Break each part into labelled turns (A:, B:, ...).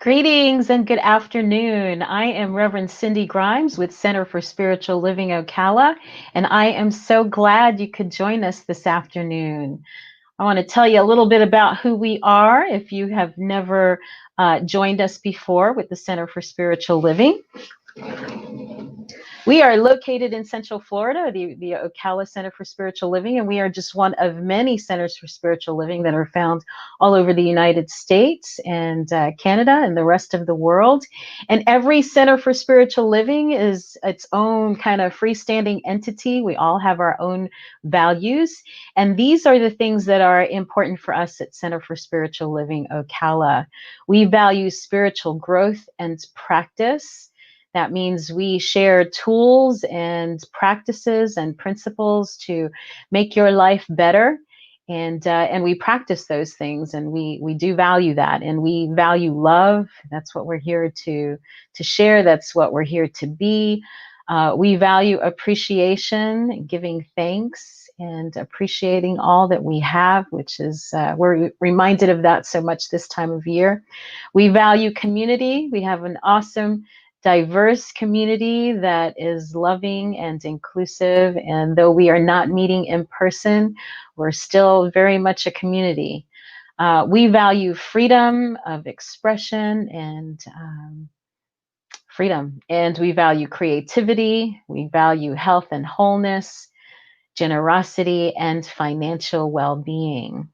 A: Greetings and good afternoon. I am Reverend Cindy Grimes with Center for Spiritual Living Ocala, and I am so glad you could join us this afternoon. I want to tell you a little bit about who we are if you have never joined us before with the Center for Spiritual Living. We are located in Central Florida, the Ocala Center for Spiritual Living, and we are just one of many centers for spiritual living that are found all over the United States and Canada and the rest of the world. And every center for spiritual living is its own kind of freestanding entity. We all have our own values, and these are the things that are important for us at Center for Spiritual Living Ocala. We value spiritual growth and practice. That means we share tools and practices and principles to make your life better. And we practice those things, and we do value that, and we value love. That's what we're here to share. That's what we're here to be. We value appreciation, giving thanks, and appreciating all that we have, which is we're reminded of that so much this time of year. We value community. We have an awesome, diverse community that is loving and inclusive. And though we are not meeting in person, we're still very much a community. We value freedom of expression and freedom. And we value creativity. We value health and wholeness, generosity, and financial well-being.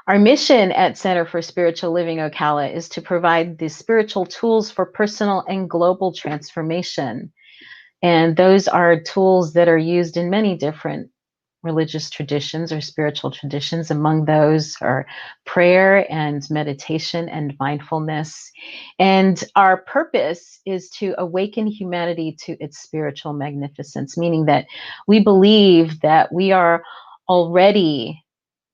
A: Our mission at Center for Spiritual Living Ocala is to provide the spiritual tools for personal and global transformation. And those are tools that are used in many different religious traditions or spiritual traditions. Among those are prayer and meditation and mindfulness. And our purpose is to awaken humanity to its spiritual magnificence, meaning that we believe that we are already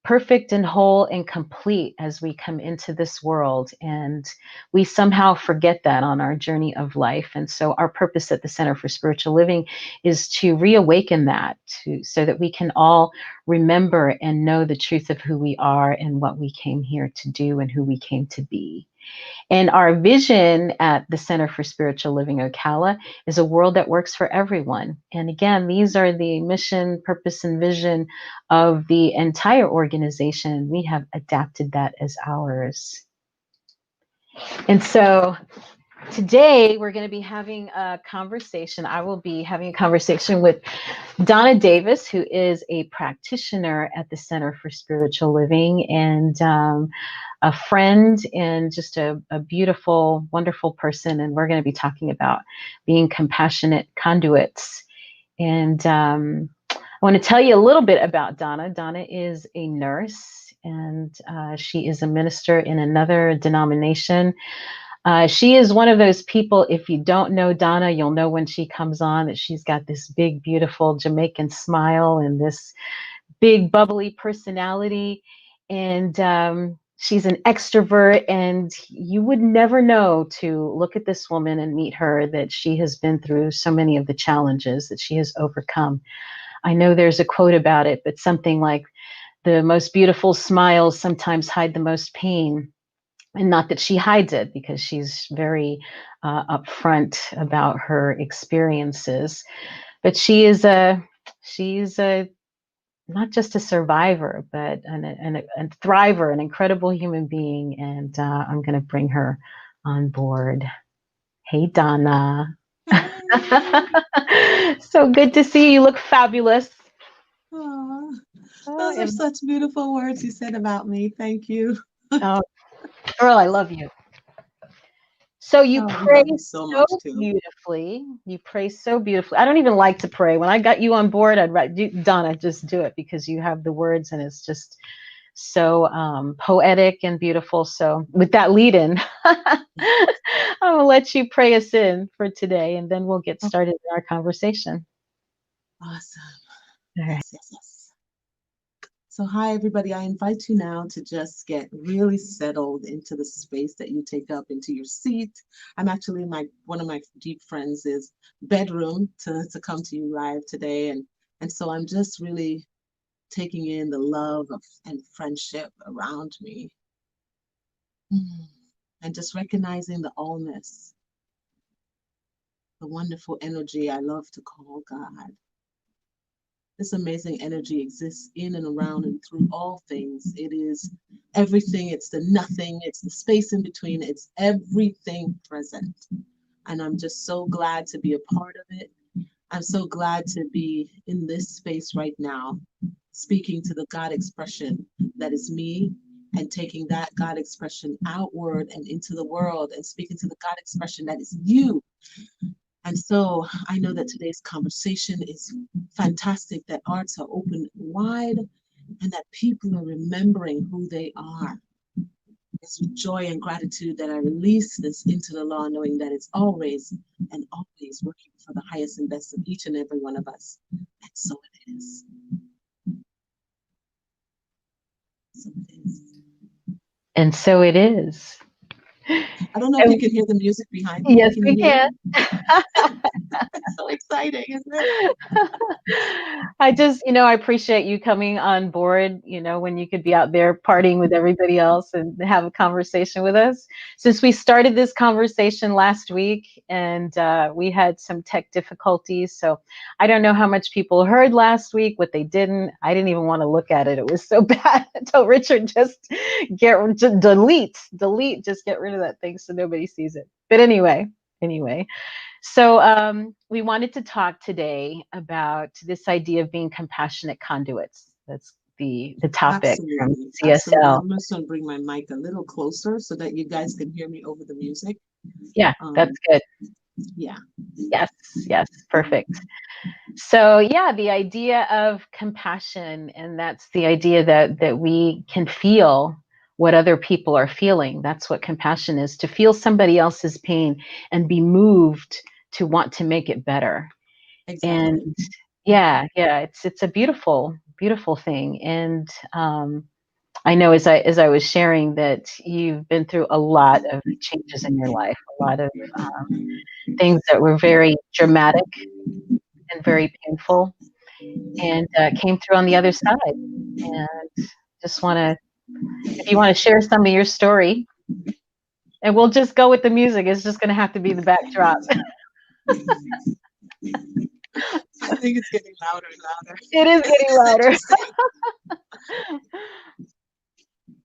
A: perfect and whole and complete as we come into this world. And we somehow forget that on our journey of life. And so our purpose at the Center for Spiritual Living is to reawaken that so that we can all remember and know the truth of who we are and what we came here to do and who we came to be. And our vision at the Center for Spiritual Living Ocala is a world that works for everyone. And again, these are the mission, purpose, and vision of the entire organization. We have adapted that as ours. And so today we're going to be having a conversation. I will be having a conversation with Donna Davis, who is a practitioner at the Center for Spiritual Living, and a friend and just a beautiful, wonderful person. And we're going to be talking about being compassionate conduits. And I want to tell you a little bit about Donna. Donna is a nurse, and she is a minister in another denomination. She is one of those people, if you don't know Donna, you'll know when she comes on that she's got this big, beautiful Jamaican smile and this big, bubbly personality. And she's an extrovert, and you would never know to look at this woman and meet her that she has been through so many of the challenges that she has overcome. I know there's a quote about it, but something like, the most beautiful smiles sometimes hide the most pain. And not that she hides it, because she's very upfront about her experiences. But she's a not just a survivor, but a thriver, an incredible human being. And I'm going to bring her on board. Hey, Donna. So good to see you. You look fabulous.
B: Oh, those are such beautiful words you said about me. Thank you.
A: Oh, girl, I love you. So you pray so
B: much too.
A: beautifully. You pray so beautifully. I don't even like to pray. When I got you on board, I'd write, Donna, just do it, because you have the words and it's just so poetic and beautiful. So with that lead in, I'm going to let you pray us in for today, and then we'll get started in our conversation.
B: Awesome.
A: All right.
B: Yes. So hi, everybody. I invite you now to just get really settled into the space that you take up, into your seat. I'm actually in one of my deep friends' bedroom to come to you live today. And so I'm just really taking in the love and friendship around me. and just recognizing the allness, the wonderful energy I love to call God. This amazing energy exists in and around and through all things. It is everything, it's the nothing, it's the space in between, it's everything present. And I'm just so glad to be a part of it. I'm so glad to be in this space right now, speaking to the God expression that is me, and taking that God expression outward and into the world, and speaking to the God expression that is you. And so I know that today's conversation is fantastic, that hearts are open wide, and that people are remembering who they are. It's with joy and gratitude that I release this into the law, knowing that it's always and always working for the highest and best of each and every one of us. And so it is. So it is.
A: And so it is.
B: I don't know if you can hear the music behind me.
A: Yes,
B: Can
A: we
B: you hear
A: can.
B: it? It's so exciting, isn't it?
A: I just, I appreciate you coming on board, when you could be out there partying with everybody else and have a conversation with us. Since we started this conversation last week and we had some tech difficulties, so I don't know how much people heard last week, what they didn't. I didn't even want to look at it. It was so bad. I told Richard, just delete, just get rid of that thing so nobody sees it. But anyway. So we wanted to talk today about this idea of being compassionate conduits. That's the topic from
B: Absolutely. Absolutely.
A: CSL.
B: I'm just going to bring my mic a little closer so that you guys can hear me over the music.
A: Yeah, that's good.
B: Yeah.
A: Yes, perfect. So yeah, the idea of compassion, and that's the idea that we can feel what other people are feeling. That's what compassion is, to feel somebody else's pain and be moved to want to make it better.
B: Exactly.
A: And yeah, it's a beautiful thing. And I know as I was sharing that you've been through a lot of changes in your life, a lot of things that were very dramatic and very painful, and came through on the other side. And just want to, if you want to share some of your story, and we'll just go with the music. It's just going to have to be the backdrop.
B: I think it's getting louder and louder.
A: It is getting louder.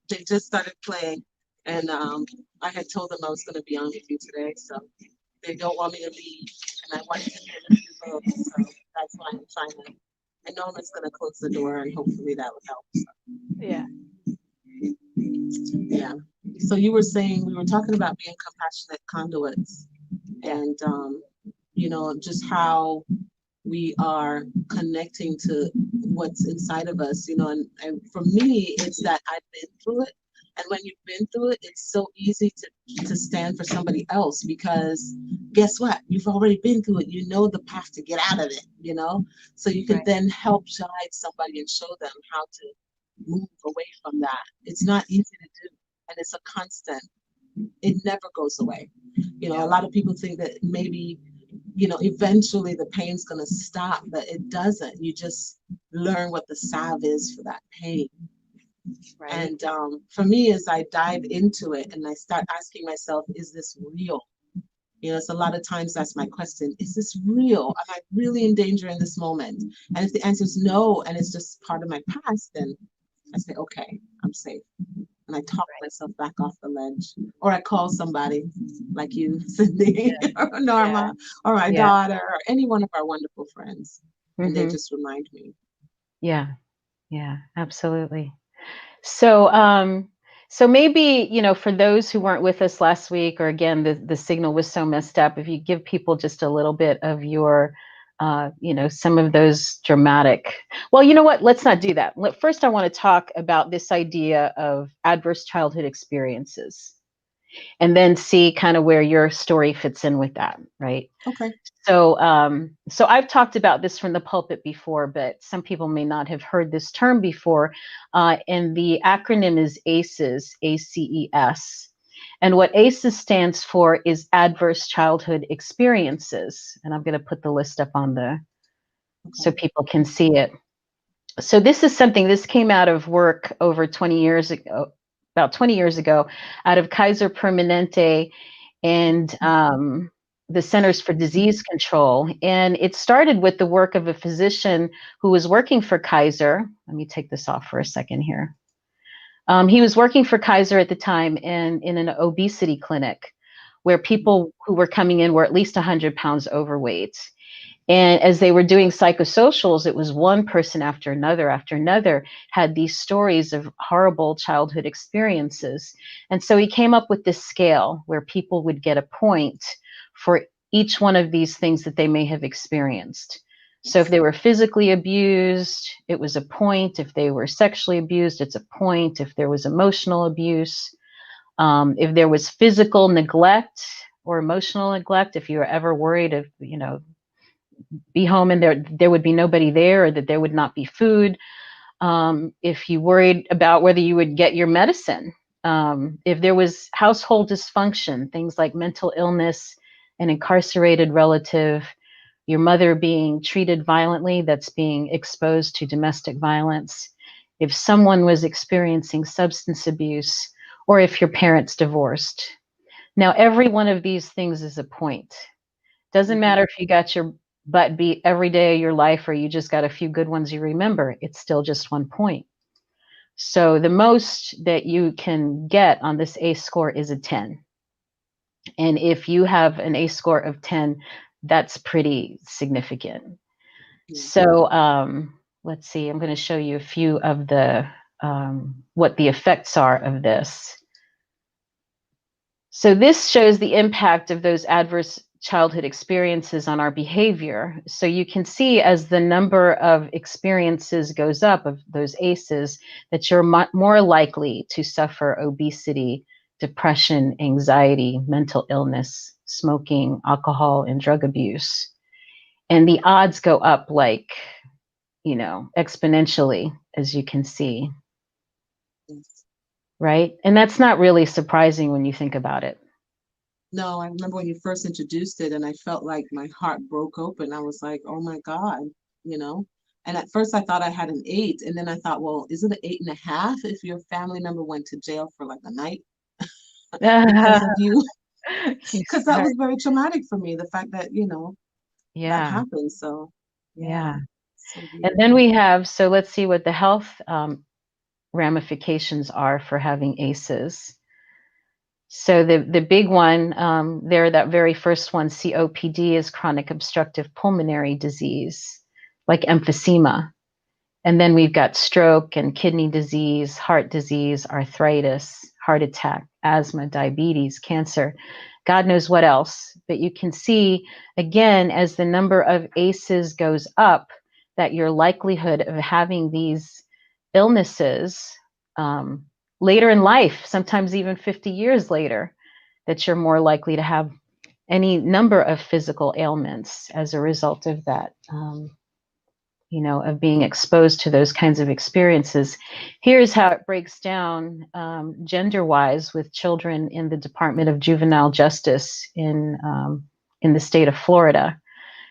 B: They just started playing, and I had told them I was going to be on with you today, so they don't want me to leave, and I want to hear the both, so that's why I'm trying to. I know I'm just going to close the door, and hopefully that would help. So.
A: Yeah.
B: Yeah. So you were saying, we were talking about being compassionate conduits, and just how we are connecting to what's inside of us, and for me, it's that I've been through it. And when you've been through it, it's so easy to stand for somebody else, because guess what? You've already been through it. You know the path to get out of it, so you can
A: Right.
B: then help guide somebody and show them how to move away from that. It's not easy to do, and it's a constant. It never goes away. A lot of people think that maybe eventually the pain's going to stop, but it doesn't. You just learn what the salve is for that pain.
A: Right.
B: And for me, as I dive into it and I start asking myself, is this real? It's a lot of times that's my question. Is this real? Am I really in danger in this moment? And if the answer is no, and it's just part of my past, then I say, okay, I'm safe. And I talk myself back off the ledge, or I call somebody like you, Cindy, or Norma, or my daughter, or any one of our wonderful friends, and they just remind me.
A: Yeah, absolutely. So maybe, for those who weren't with us last week, or again, the signal was so messed up, if you give people just a little bit of your, some of those dramatic, well, you know what, let's not do that. First, I want to talk about this idea of adverse childhood experiences, and then see kind of where your story fits in with that, right?
B: Okay.
A: So I've talked about this from the pulpit before, but some people may not have heard this term before. And the acronym is ACEs, ACES. And what ACEs stands for is Adverse Childhood Experiences. And I'm going to put the list up on so people can see it. So this is something, this came out of work over 20 years ago, about 20 years ago out of Kaiser Permanente and the Centers for Disease Control. And it started with the work of a physician who was working for Kaiser. Let me take this off for a second here. He was working for Kaiser at the time and in an obesity clinic where people who were coming in were at least 100 pounds overweight. And as they were doing psychosocials, it was one person after another had these stories of horrible childhood experiences. And so he came up with this scale where people would get a point for each one of these things that they may have experienced. So if they were physically abused, it was a point. If they were sexually abused, it's a point. If there was emotional abuse, if there was physical neglect or emotional neglect, if you were ever worried of, be home and there would be nobody there, or that there would not be food. If you worried about whether you would get your medicine, if there was household dysfunction, things like mental illness, an incarcerated relative, your mother being treated violently, that's being exposed to domestic violence, if someone was experiencing substance abuse, or if your parents divorced. Now, every one of these things is a point. Doesn't matter if you got your butt beat every day of your life or you just got a few good ones you remember, it's still just 1 point. So the most that you can get on this ACE score is a 10. And if you have an ACE score of 10, that's pretty significant. So let's see, I'm going to show you a few of the what the effects are of this. So this shows the impact of those adverse childhood experiences on our behavior. So you can see as the number of experiences goes up of those ACEs, that you're more likely to suffer obesity, depression, anxiety, mental illness, smoking, alcohol, and drug abuse. And the odds go up like, exponentially, as you can see.
B: Yes.
A: Right? And that's not really surprising when you think about it.
B: No, I remember when you first introduced it and I felt like my heart broke open. I was like, oh my God, you know? And at first I thought I had an 8. And then I thought, well, is it an 8.5 if your family member went to jail for like a night because of you? Because that was very traumatic for me, the fact that, that
A: Yeah.
B: happened. So,
A: Yeah.
B: So
A: And then we have, so let's see what the health ramifications are for having ACEs. So the big one there, that very first one, COPD, is chronic obstructive pulmonary disease, like emphysema. And then we've got stroke and kidney disease, heart disease, arthritis, heart attack, asthma, diabetes, cancer, God knows what else. But you can see, again, as the number of ACEs goes up, that your likelihood of having these illnesses later in life, sometimes even 50 years later, that you're more likely to have any number of physical ailments as a result of that, of being exposed to those kinds of experiences. Here's how it breaks down gender-wise with children in the Department of Juvenile Justice in the state of Florida.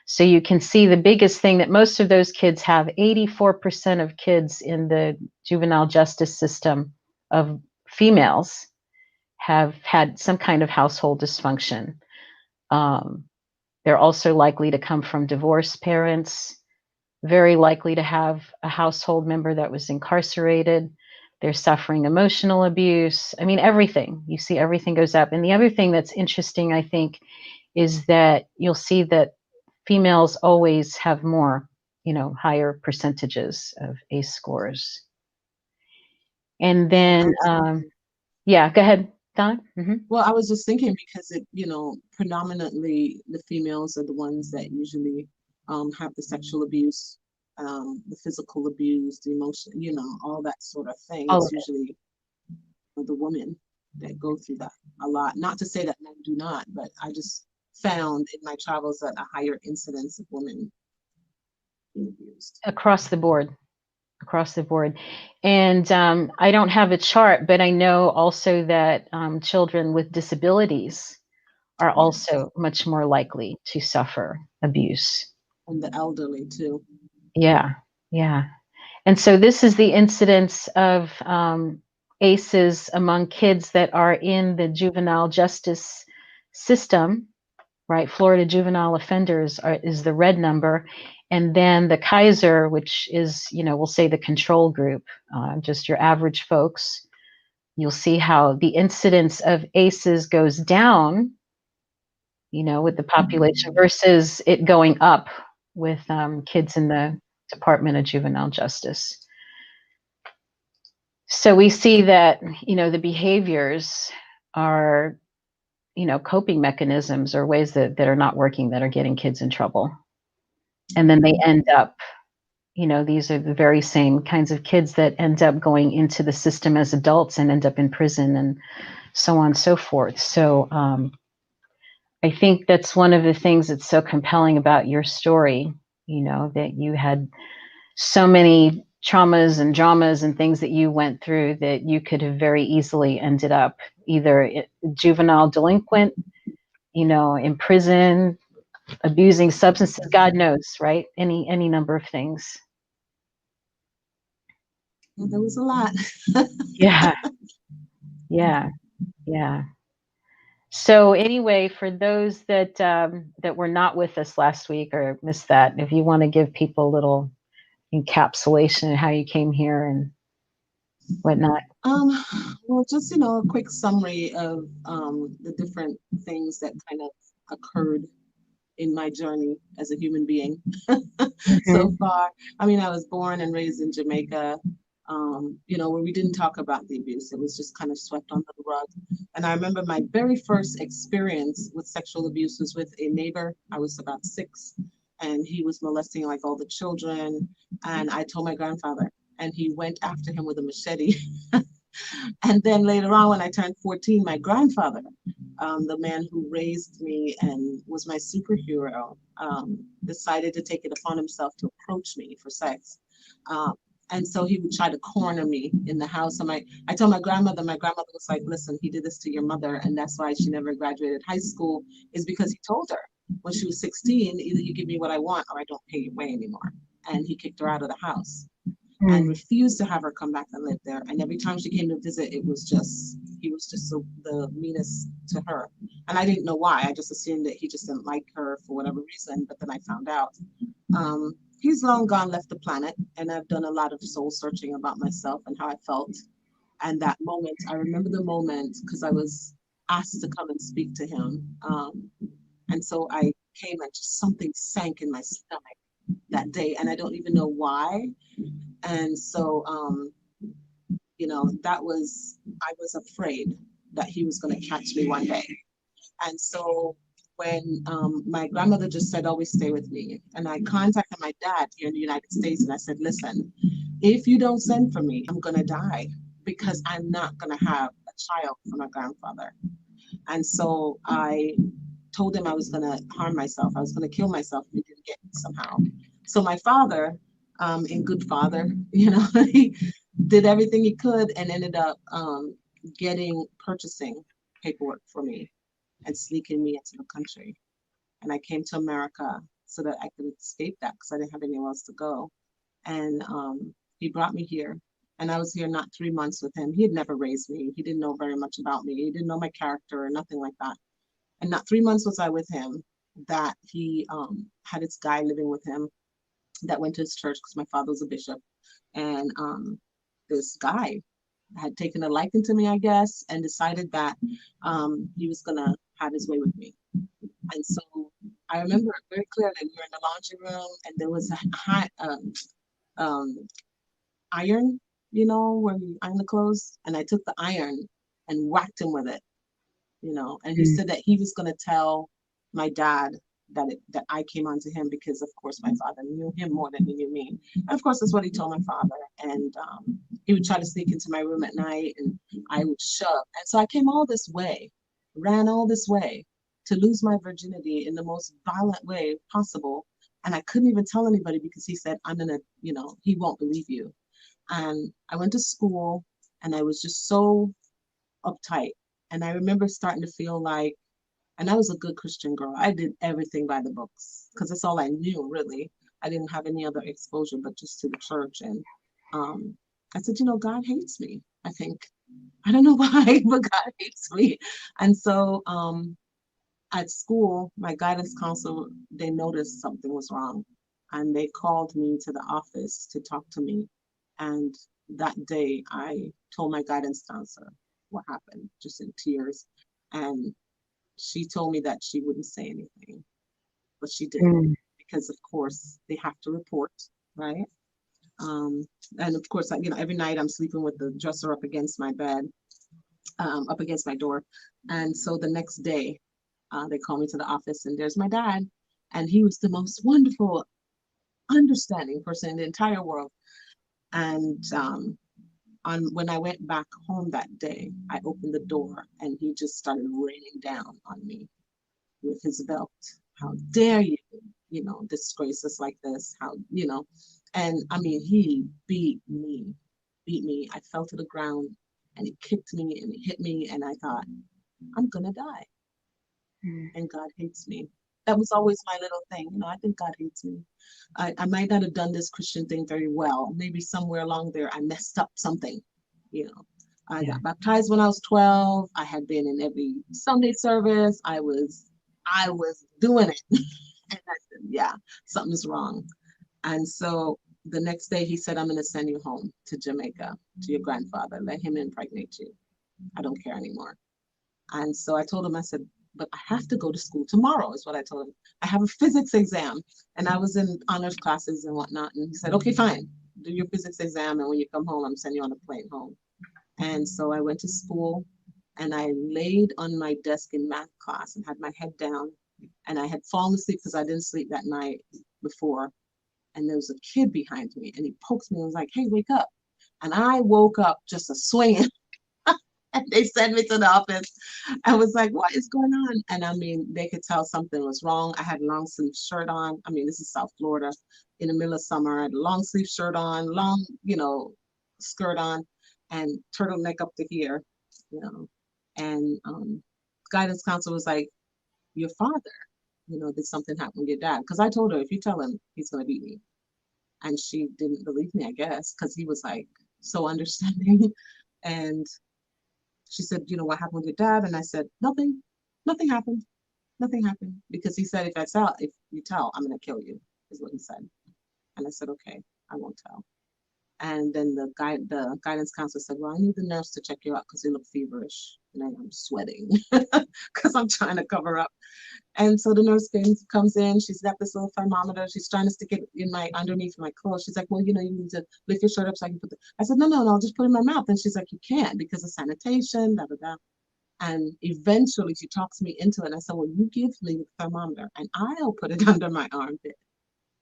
A: So you can see the biggest thing that most of those kids have, 84% of kids in the juvenile justice system of females have had some kind of household dysfunction. They're also likely to come from divorced parents, very likely to have a household member that was incarcerated. They're suffering emotional abuse. I mean, everything. You see everything goes up. And the other thing that's interesting, I think, is that you'll see that females always have more, higher percentages of ACE scores. And then, yeah, go ahead, Donna. Mm-hmm.
B: Well, I was just thinking because predominantly the females are the ones that usually have the sexual abuse, the physical abuse, the emotion, all that sort of thing. It's usually the women that go through that a lot. Not to say that men do not, but I just found in my travels that a higher incidence of women being abused.
A: Across the board. And I don't have a chart, but I know also that children with disabilities are also much more likely to suffer abuse.
B: And the elderly too.
A: Yeah. And so this is the incidence of ACEs among kids that are in the juvenile justice system, right? Florida juvenile offenders is the red number. And then the Kaiser, which is, we'll say the control group, just your average folks. You'll see how the incidence of ACEs goes down, with the population versus it going up with kids in the Department of Juvenile Justice. So we see that, the behaviors are, coping mechanisms or ways that are not working, that are getting kids in trouble. And then they end up, these are the very same kinds of kids that end up going into the system as adults and end up in prison and so on and so forth. So I think that's one of the things that's so compelling about your story, that you had so many traumas and dramas and things that you went through that you could have very easily ended up either juvenile delinquent, in prison, abusing substances, God knows, right? Any number of things.
B: Well, there was a lot.
A: Yeah. Yeah. So anyway, for those that that were not with us last week or missed that, if you want to give people a little encapsulation of how you came here and whatnot.
B: Well, just a quick summary of the different things that kind of occurred in my journey as a human being so far. I mean, I was born and raised in Jamaica, where we didn't talk about the abuse. It was just kind of swept under the rug. And I remember my very first experience with sexual abuse was with a neighbor. I was about 6, and he was molesting like all the children. And I told my grandfather, and he went after him with a machete. And then later on, when I turned 14, my grandfather, the man who raised me and was my superhero, decided to take it upon himself to approach me for sex. And so he would try to corner me in the house. And I told my grandmother was like, listen, he did this to your mother. And that's why she never graduated high school, is because he told her when she was 16, either you give me what I want or I don't pay your way anymore. And he kicked her out of the house and refused to have her come back and live there. And every time she came to visit, he was just the meanest to her. And I didn't know why. I just assumed that he just didn't like her for whatever reason. But then I found out. He's long gone, left the planet, and I've done a lot of soul searching about myself and how I felt. And that moment, I remember the moment because I was asked to come and speak to him. And so I came and just something sank in my stomach that day, and I don't even know why. And so, I was afraid that he was going to catch me one day. And so when my grandmother just said, always stay with me. And I contacted my dad here in the United States and I said, listen, if you don't send for me, I'm going to die because I'm not going to have a child for my grandfather. And so I told him I was going to harm myself. I was going to kill myself if he didn't get me somehow. So my father, in good father, he did everything he could and ended up purchasing paperwork for me and sneaking me into the country. And I came to America so that I could escape that because I didn't have anywhere else to go. And he brought me here. And I was here not 3 months with him. He had never raised me. He didn't know very much about me. He didn't know my character or nothing like that. And not 3 months was I with him that he had this guy living with him that went to his church because my father was a bishop. And this guy had taken a liking to me, I guess, and decided that he was going to have his way with me. And so I remember it very clearly. We were in the laundry room and there was a hot iron, where you iron the clothes. And I took the iron and whacked him with it, and he said that he was going to tell my dad that I came onto him because, of course, my father knew him more than he knew me. And of course, that's what he told my father. And he would try to sneak into my room at night and I would shove. And so I came all this way, ran all this way to lose my virginity in the most violent way possible. And I couldn't even tell anybody because he said, I'm going to, he won't believe you. And I went to school and I was just so uptight. And I remember starting to feel like, and I was a good Christian girl. I did everything by the books because that's all I knew, really. I didn't have any other exposure but just to the church. And I said, God hates me, I think. I don't know why, but God hates me. And so at school, my guidance counselor, they noticed something was wrong and they called me to the office to talk to me. And that day, I told my guidance counselor what happened, just in tears. And she told me that she wouldn't say anything, but she did
A: Mm.
B: because, of course, they have to report, right? Um, and of course, every night I'm sleeping with the dresser up against my bed, up against my door. And so the next day, they call me to the office, and there's my dad. And he was the most wonderful, understanding person in the entire world. And when I went back home that day, I opened the door, and he just started raining down on me with his belt. How dare you, disgrace us like this? And I mean, he beat me. I fell to the ground, and he kicked me and he hit me, and I thought, I'm gonna die,
A: Mm.
B: and God hates me. That was always my little thing. I think God hates me. I might not have done this Christian thing very well. Maybe somewhere along there I messed up something. You know, I
A: Yeah.
B: got baptized when I was 12. I had been in every Sunday service. I was doing it. And I said, yeah, something's wrong. And so the next day he said, I'm going to send you home to Jamaica to your grandfather. Let him impregnate you. I don't care anymore. And so I told him, I said, but I have to go to school tomorrow, is what I told him. I have a physics exam. And I was in honors classes and whatnot. And he said, okay, fine. Do your physics exam. And when you come home, I'm sending you on a plane home. And so I went to school and I laid on my desk in math class and had my head down. And I had fallen asleep because I didn't sleep that night before. And there was a kid behind me and he poked me and was like, hey, wake up. And I woke up just a swinging. And they sent me to the office. I was like, what is going on? And I mean, they could tell something was wrong. I had a long sleeve shirt on. I mean, this is South Florida in the middle of summer. I had a long sleeve shirt on, long, skirt on, and turtleneck up to here, you know. And guidance counselor was like, your father, did something happen with your dad? Because I told her, if you tell him, he's going to beat me. And she didn't believe me, I guess, because he was like so understanding. And she said, what happened with your dad? And I said, nothing, nothing happened. Nothing happened. Because he said, if you tell, I'm going to kill you, is what he said. And I said, okay, I won't tell. And then the guidance counselor said, well, I need the nurse to check you out because you look feverish. And I'm sweating because I'm trying to cover up. And so the nurse comes in. She's got this little thermometer. She's trying to stick it in underneath my clothes. She's like, well, you need to lift your shirt up so I can put it. I said, no, no, no, I'll just put it in my mouth. And she's like, you can't because of sanitation, da, da, da. And eventually she talks me into it. And I said, well, you give me the thermometer and I'll put it under my armpit.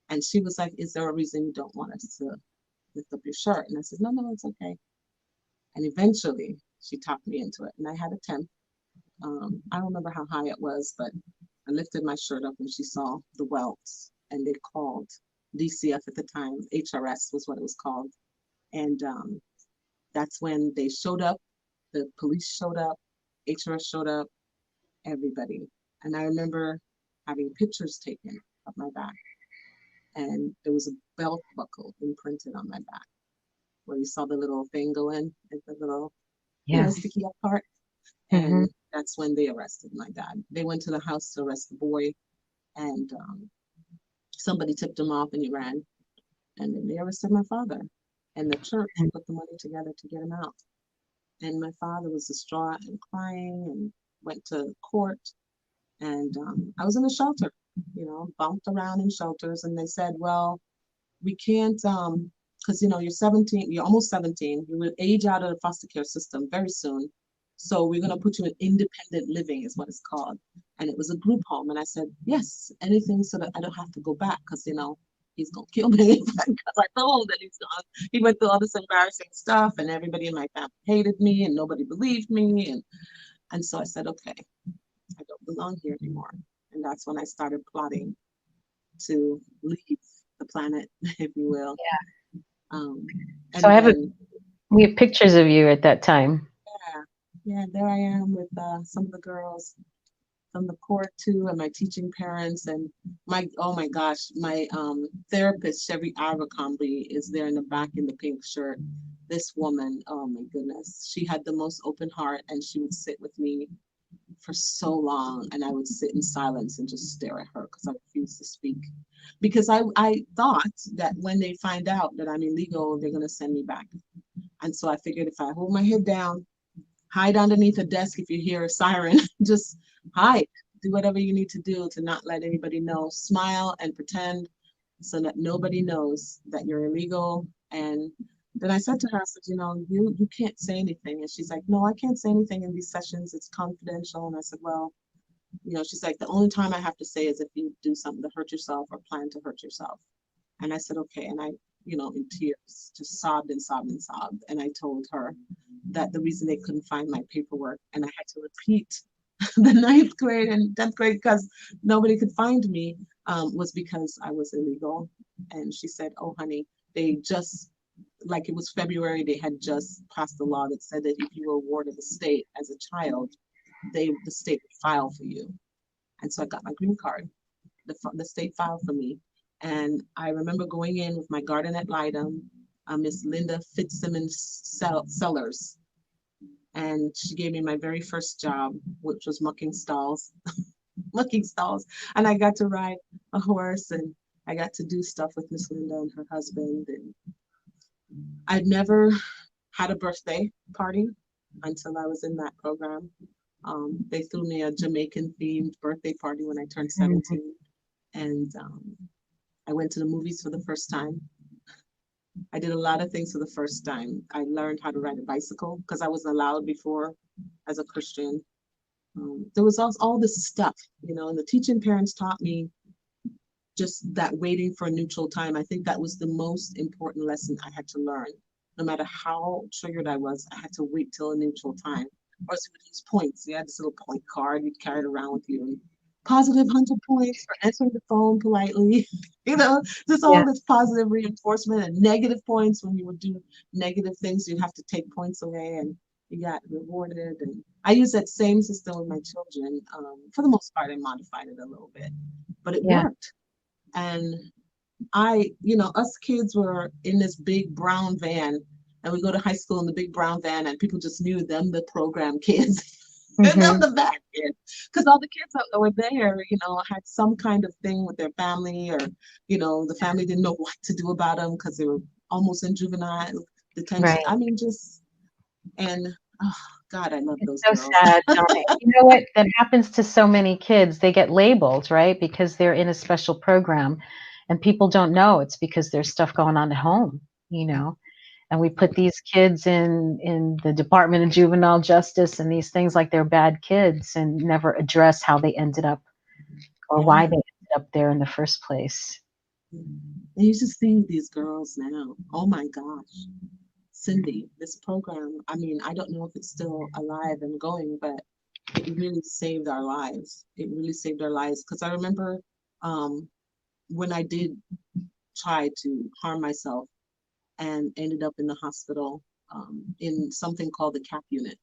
B: And she was like, is there a reason you don't want us to lift up your shirt? And I said, no, no, it's okay. And eventually she talked me into it. And I had a temp. I don't remember how high it was, but I lifted my shirt up and she saw the welts and they called DCF at the time. HRS was what it was called. And that's when they showed up. The police showed up. HRS showed up. Everybody. And I remember having pictures taken of my back. And there was a belt buckle imprinted on my back where you saw the little thing go in, the little,
A: Yeah.
B: sticky up part.
A: Hmm.
B: And that's when they arrested my dad. They went to the house to arrest the boy, and somebody tipped him off, and he ran. And then they arrested my father, and the church put the money together to get him out. And my father was distraught and crying, and went to court. And I was in a shelter, bumped around in shelters, and they said, well, we can't, because you're 17, you're almost 17, you will age out of the foster care system very soon. So we're going to put you in independent living is what it's called. And it was a group home. And I said, yes, anything so that I don't have to go back because, he's going to kill me because I told him that he went through all this embarrassing stuff and everybody in my family hated me and nobody believed me. And so I said, okay, I don't belong here anymore. And that's when I started plotting to leave the planet, if you will. Um,
A: So
B: and then,
A: we have pictures of you at that time.
B: yeah, there I am with some of the girls from the court too, and my teaching parents, and oh my gosh, my therapist, Chevy Abercrombie, is there in the back in the pink shirt. This woman, oh my goodness, she had the most open heart, and she would sit with me for so long, and I would sit in silence and just stare at her because I refused to speak. Because I thought that when they find out that I'm illegal, they're gonna send me back. And so I figured if I hold my head down, hide underneath a desk if you hear a siren, just hide. Do whatever you need to do to not let anybody know. Smile and pretend so that nobody knows that you're illegal. And then I said to her, I said, you can't say anything. And she's like, no, I can't say anything in these sessions. It's confidential. And I said, well, she's like, the only time I have to say is if you do something to hurt yourself or plan to hurt yourself. And I said, okay. And I, in tears, just sobbed and sobbed and sobbed. And I told her that the reason they couldn't find my paperwork, and I had to repeat the 9th grade and 10th grade because nobody could find me, was because I was illegal. And she said, oh, honey, they just, like it was February, they had just passed a law that said that if you were awarded the state as a child, the state would file for you. And so I got my green card. The state filed for me. And I remember going in with my garden ad litem, Miss Linda Fitzsimmons Sellers. And she gave me my very first job, which was mucking stalls. Mucking stalls. And I got to ride a horse, and I got to do stuff with Miss Linda and her husband. And I'd never had a birthday party until I was in that program. They threw me a Jamaican themed birthday party when I turned 17. And I went to the movies for the first time. I did a lot of things for the first time. I learned how to ride a bicycle because I wasn't allowed before as a Christian. There was all this stuff, and the teaching parents taught me just that waiting for a neutral time. I think that was the most important lesson I had to learn. No matter how triggered I was, I had to wait till a neutral time. Or else you would use points. You had this little point card you'd carry it around with you. And positive 100 points for answering the phone politely, just all this positive reinforcement, and negative points when you would do negative things, you'd have to take points away and you got rewarded. And I use that same system with my children. For the most part, I modified it a little bit, but it worked. And us kids were in this big brown van, and we go to high school in the big brown van, and people just knew them, the program kids. And them the bad kids, because all the kids that were there, had some kind of thing with their family, or the family didn't know what to do about them because they were almost in juvenile detention. Right. I mean, and oh God, I love those girls.
A: So sad, Donna. You know what? That happens to so many kids. They get labeled, right, because they're in a special program, and people don't know it's because there's stuff going on at home, And we put these kids in the Department of Juvenile Justice and these things like they're bad kids, and never address how they ended up or why they ended up there in the first place.
B: And you just see these girls now. Oh my gosh. Cindy, this program, I mean, I don't know if it's still alive and going, but it really saved our lives. It really saved our lives. Because I remember when I did try to harm myself, and ended up in the hospital in something called the CAP unit.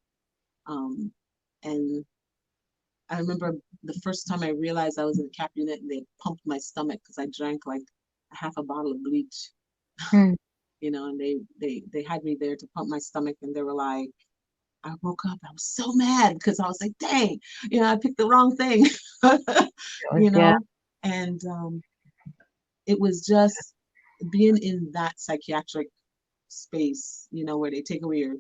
B: And I remember the first time I realized I was in the CAP unit, and they pumped my stomach because I drank like half a bottle of bleach. And they had me there to pump my stomach, and they were like, I woke up, I was so mad because I was like, dang, I picked the wrong thing, and it was just being in that psychiatric space, where they take away your,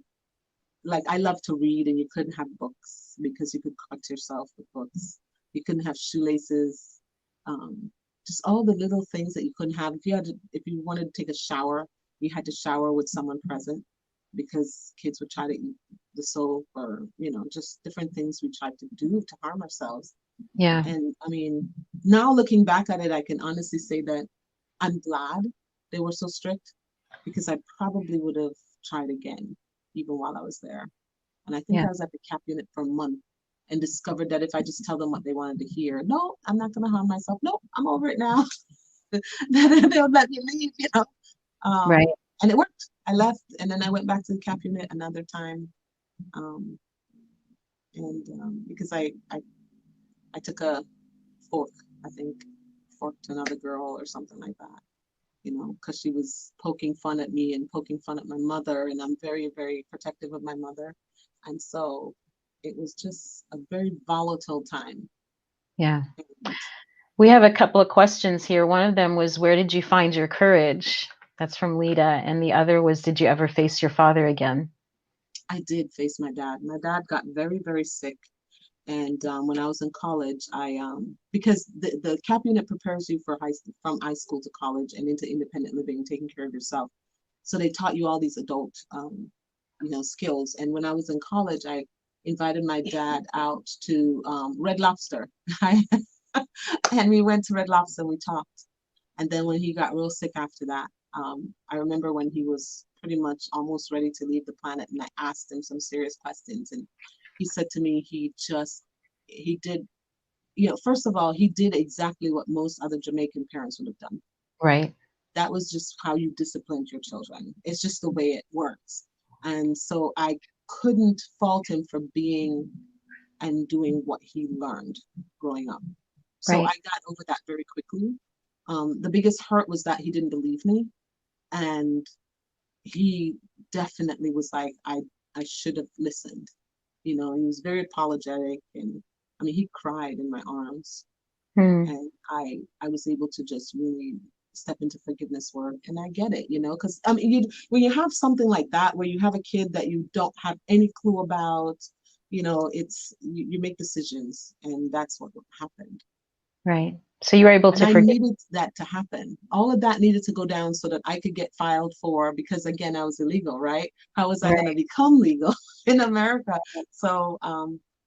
B: like, I love to read, and you couldn't have books because you could cut yourself with books. You couldn't have shoelaces, just all the little things that you couldn't have. If you wanted to take a shower, you had to shower with someone present, because kids would try to eat the soap, or just different things we tried to do to harm ourselves. And I mean, now looking back at it, I can honestly say that I'm glad they were so strict, because I probably would have tried again, even while I was there. And I think I was at the CAP unit for a month, and discovered that if I just tell them what they wanted to hear, no, I'm not going to harm myself. No, I'm over it now. They'll let me leave, Right. And it worked. I left, and then I went back to the CAP unit another time. Because I I took a fork, I think, fork to another girl or something like that, because she was poking fun at me and poking fun at my mother, and I'm very, very protective of my mother. And so it was just a very volatile time.
A: Yeah.
B: And
A: We have a couple of questions here. One of them was, where did you find your courage? That's from Lita. And the other was, did you ever face your father again?
B: I did face my dad. My dad got very, very sick. And when I was in college, because the CAP unit prepares you for from high school to college and into independent living, taking care of yourself. So they taught you all these adult, skills. And when I was in college, I invited my dad out to Red Lobster. And we went to Red Lobster, we talked. And then when he got real sick after that, I remember when he was pretty much almost ready to leave the planet, and I asked him some serious questions. And he said to me, he did, first of all, he did exactly what most other Jamaican parents would have done.
A: Right.
B: That was just how you disciplined your children. It's just the way it works. And so I couldn't fault him for being and doing what he learned growing up. So
A: Right.
B: I got over that very quickly. The biggest hurt was that he didn't believe me. And he definitely was like, I should have listened. He was very apologetic, and I mean, he cried in my arms,
A: Hmm.
B: and I was able to just really step into forgiveness work. And I get it, because I mean, when you have something like that, where you have a kid that you don't have any clue about, you make decisions, and that's what happened.
A: Right. So you were able
B: And
A: to
B: I
A: forgive.
B: needed that to happen. All of that needed to go down so that I could get filed for, because again, I was illegal, right? How was I going to
A: Right.
B: become legal in America? So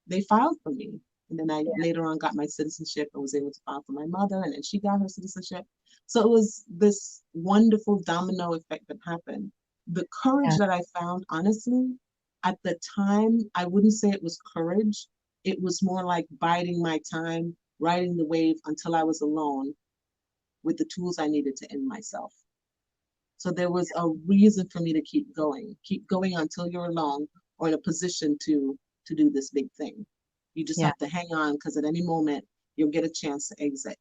B: they filed for me. And then I later on got my citizenship and was able to file for my mother, and then she got her citizenship. So it was this wonderful domino effect that happened. The courage
A: Yeah.
B: that I found, honestly, at the time, I wouldn't say it was courage. It was more like biding my time, riding the wave until I was alone with the tools I needed to end myself. So there was a reason for me to keep going until you're alone or in a position to do this big thing. You just
A: Yeah.
B: have to hang on, because at any moment you'll get a chance to exit.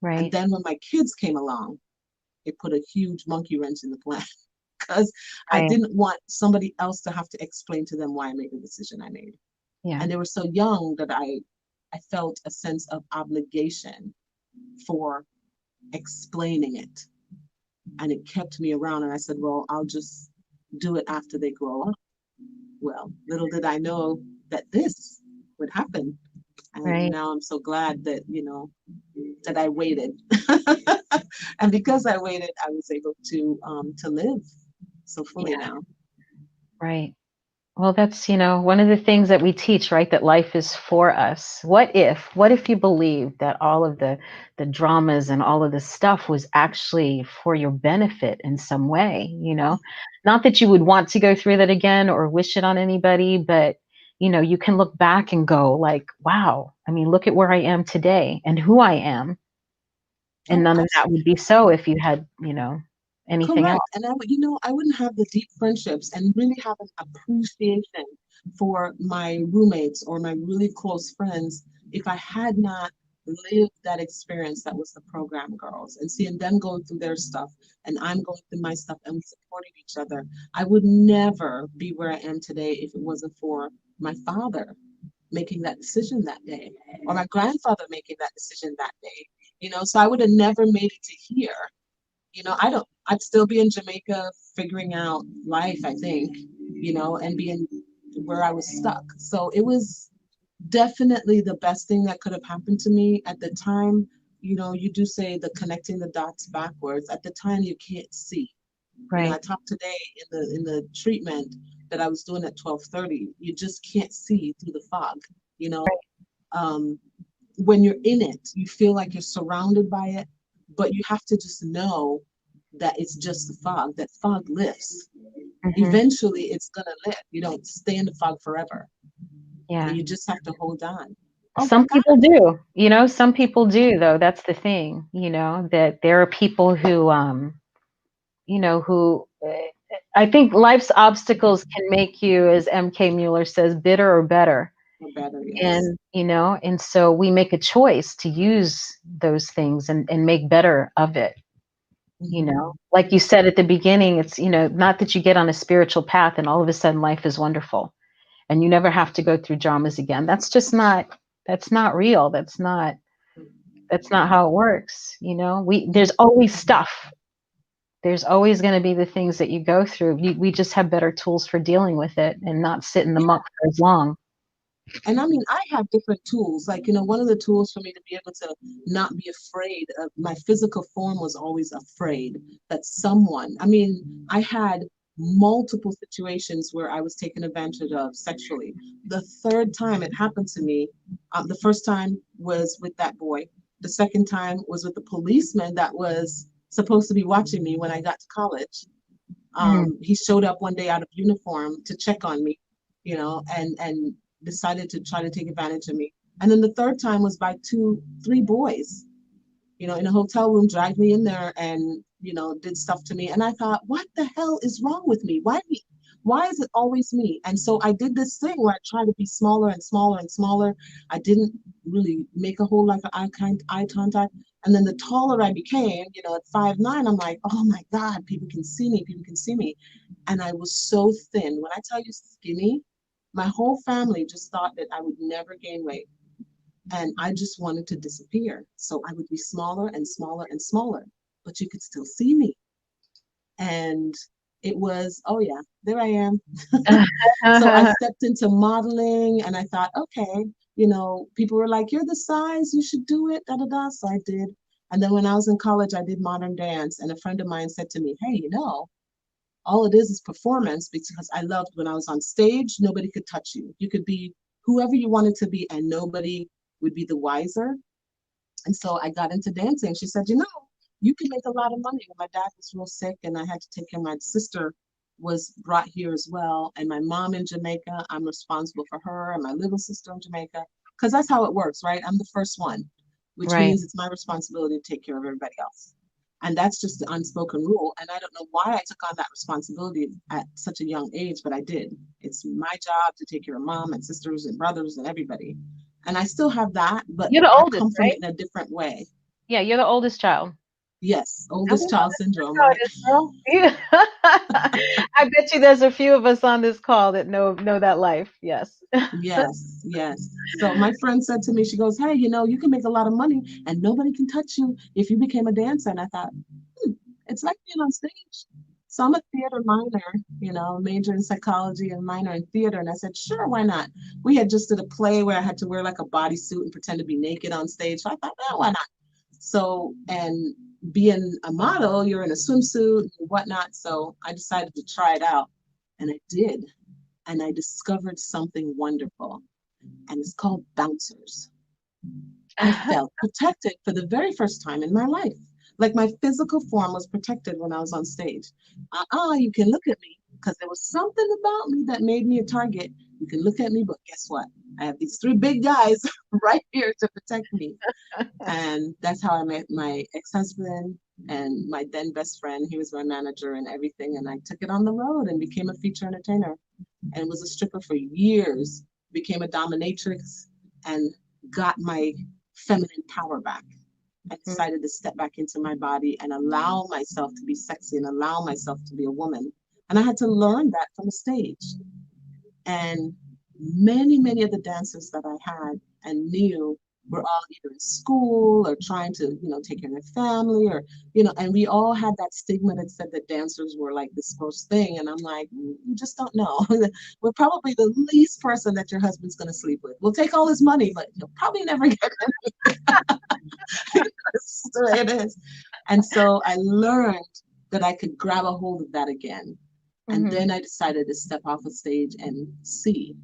B: And
A: Right.
B: then when my kids came along, it put a huge monkey wrench in the plan, because I
A: Right.
B: didn't want somebody else to have to explain to them why I made the decision I made.
A: Yeah.
B: And they were so young that I felt a sense of obligation for explaining it. And it kept me around. And I said, well, I'll just do it after they grow up. Well, little did I know that this would happen. And
A: Right.
B: now I'm so glad that, that I waited. And because I waited, I was able to live so fully
A: Yeah.
B: now.
A: Right. Well, that's, one of the things that we teach, right? That life is for us. What if you believe that all of the dramas and all of the stuff was actually for your benefit in some way? Not that you would want to go through that again or wish it on anybody, but you can look back and go like, wow, I mean, look at where I am today and who I am. And
B: Oh,
A: none of that would be
B: absolutely.
A: so if you had, anything else.
B: Correct. And I wouldn't have the deep friendships and really have an appreciation for my roommates or my really close friends if I had not lived that experience that was the program girls, and seeing them going through their stuff and I'm going through my stuff and we supporting each other. I would never be where I am today if it wasn't for my father making that decision that day, or my grandfather making that decision that day. So I would have never made it to here. I'd still be in Jamaica figuring out life, I think, and being where I was stuck. So it was definitely the best thing that could have happened to me at the time. You do say the connecting the dots backwards. At the time, you can't see. I
A: Right.
B: talked today in the treatment that I was doing at 12:30. You just can't see through the fog. You know, um, when you're in it, you feel like you're surrounded by it, but you have to just know that it's just the fog. That fog lifts.
A: Hmm.
B: Eventually, it's gonna lift. You don't stay in the fog forever, and
A: Yeah.
B: you just have to hold on. Oh my
A: Some
B: God!
A: people do, some people do though. That's the thing, that there are people who, I think life's obstacles can make you, as MK Mueller says, bitter or better.
B: or better, yes.
A: And, and so we make a choice to use those things and make better of it.
B: Hmm.
A: Like you said at the beginning, it's, not that you get on a spiritual path and all of a sudden life is wonderful and you never have to go through dramas again. That's not real. That's not how it works. There's always stuff. There's always going to be the things that you go through. We just have better tools for dealing with it and not sit in the muck for as long.
B: And I mean, I have different tools. Like, one of the tools for me to be able to not be afraid of my physical form was always afraid that I mean, I had multiple situations where I was taken advantage of sexually. The third time it happened to me, the first time was with that boy. The second time was with the policeman that was supposed to be watching me when I got to college.
A: Mm,
B: He showed up one day out of uniform to check on me, and decided to try to take advantage of me. And then the third time was by three boys, in a hotel room, dragged me in there and, did stuff to me. And I thought, what the hell is wrong with me? Why me? Why is it always me? And so I did this thing where I tried to be smaller and smaller and smaller. I didn't really make a whole lot of eye contact. And then the taller I became, at 5'9", I'm like, oh my God, people can see me, people can see me. And I was so thin. When I tell you skinny, my whole family just thought that I would never gain weight. And I just wanted to disappear. So I would be smaller and smaller and smaller, but you could still see me. And it was, oh yeah, there I am. So I stepped into modeling and I thought, okay, people were like, you're the size, you should do it, da da da. So I did. And then when I was in college, I did modern dance. And a friend of mine said to me, hey, all it is performance, because I loved when I was on stage, nobody could touch you. You could be whoever you wanted to be, and nobody would be the wiser. And so I got into dancing. She said, you can make a lot of money. My dad was real sick and I had to take care of my sister was brought here as well. And my mom in Jamaica, I'm responsible for her, and my little sister in Jamaica. Because that's how it works, right? I'm the first one, which
A: right.
B: means it's my responsibility to take care of everybody else. And that's just the unspoken rule. And I don't know why I took on that responsibility at such a young age, but I did. It's my job to take care of mom and sisters and brothers and everybody. And I still have that, but
A: You're the
B: I
A: oldest,
B: come from
A: right?
B: it in a different way.
A: Yeah, you're the oldest child.
B: Yes,
A: I
B: oldest
A: know
B: child
A: that's
B: syndrome,
A: how
B: right?
A: it is, girl. I bet you there's a few of us on this call that know that life. Yes.
B: Yes, yes. So my friend said to me, she goes, hey, you can make a lot of money and nobody can touch you if you became a dancer. And I thought, it's like being on stage. So I'm a theater minor, major in psychology and minor in theater. And I said, sure, why not? We had just did a play where I had to wear like a bodysuit and pretend to be naked on stage. So I thought, well, why not? So, and being a model, you're in a swimsuit and whatnot. So I decided to try it out. And I did. And I discovered something wonderful. And it's called bouncers. I felt protected for the very first time in my life. Like my physical form was protected when I was on stage. You can look at me because there was something about me that made me a target. You can look at me, but guess what? I have these three big guys right here to protect me. And that's how I met my ex-husband and my then best friend. He was my manager and everything. And I took it on the road and became a feature entertainer and was a stripper for years, became a dominatrix and got my feminine power back. I decided to step back into my body and allow myself to be sexy and allow myself to be a woman. And I had to learn that from the stage. And many, many of the dancers that I had and knew were all either in school or trying to, take care of their family or, and we all had that stigma that said that dancers were like this gross thing. And I'm like, you just don't know. We're probably the least person that your husband's going to sleep with. We'll take all his money, but you'll probably never get it. That's the way it is. And so I learned that I could grab a hold of that again. And
A: Mhm.
B: then I decided to step off the stage and see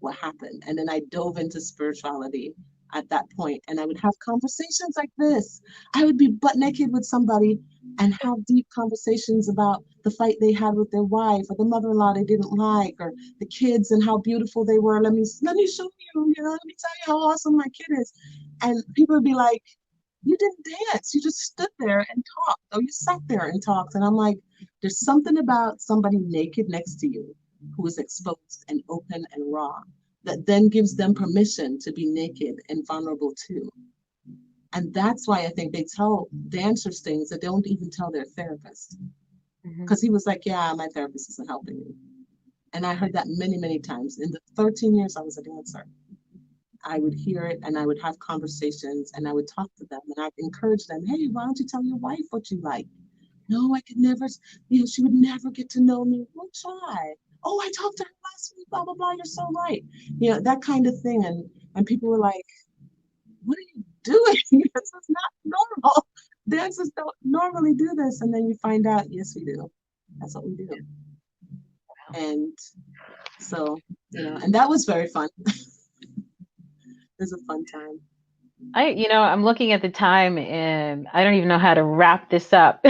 B: what happened. And then I dove into spirituality at that point, and I would have conversations like this. I would be butt naked with somebody and have deep conversations about the fight they had with their wife or the mother-in-law they didn't like or the kids and how beautiful they were. Let me show you, let me tell you how awesome my kid is. And people would be like, you didn't dance, you just stood there and talked, or you sat there and talked. And I'm like, there's something about somebody naked next to you who is exposed and open and raw that then gives them permission to be naked and vulnerable too. And that's why I think they tell dancers things that they don't even tell their therapist. Because he was like, yeah, my therapist isn't helping me. And I heard that many, many times. In the 13 years I was a dancer, I would hear it and I would have conversations and I would talk to them and I'd encourage them, hey, why don't you tell your wife what you like? No, I could never, she would never get to know me. We'll try. Oh, I talked to her last week, blah, blah, blah. You're so right. That kind of thing. And people were like, what are you doing? This is not normal. Dancers don't normally do this. And then you find out, yes, we do. That's what we do. And so, and that was very fun. It was a fun time.
A: I'm looking at the time and I don't even know how to wrap this up.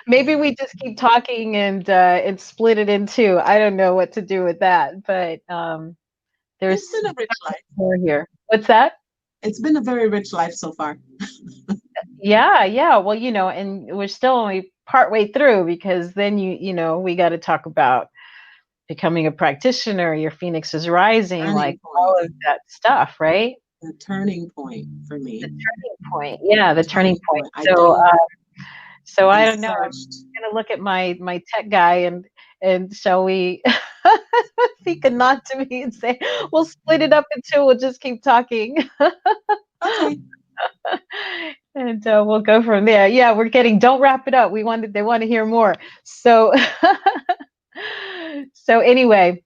A: Maybe we just keep talking and split it in two. I don't know what to do with that, but there's
B: It's been a rich life.
A: more here. What's that?
B: It's been a very rich life so far.
A: Yeah. Well, and we're still only partway through because then we got to talk about becoming a practitioner, your Phoenix is rising, like all of that stuff, right?
B: The turning point for me.
A: The turning point. Yeah, the turning point. So I don't know. I'm gonna look at my tech guy and shall we if he could nod to me and say, we'll split it up in two, we'll just keep talking.
B: Okay.
A: And we'll go from there. Yeah, don't wrap it up. They want to hear more. So so anyway,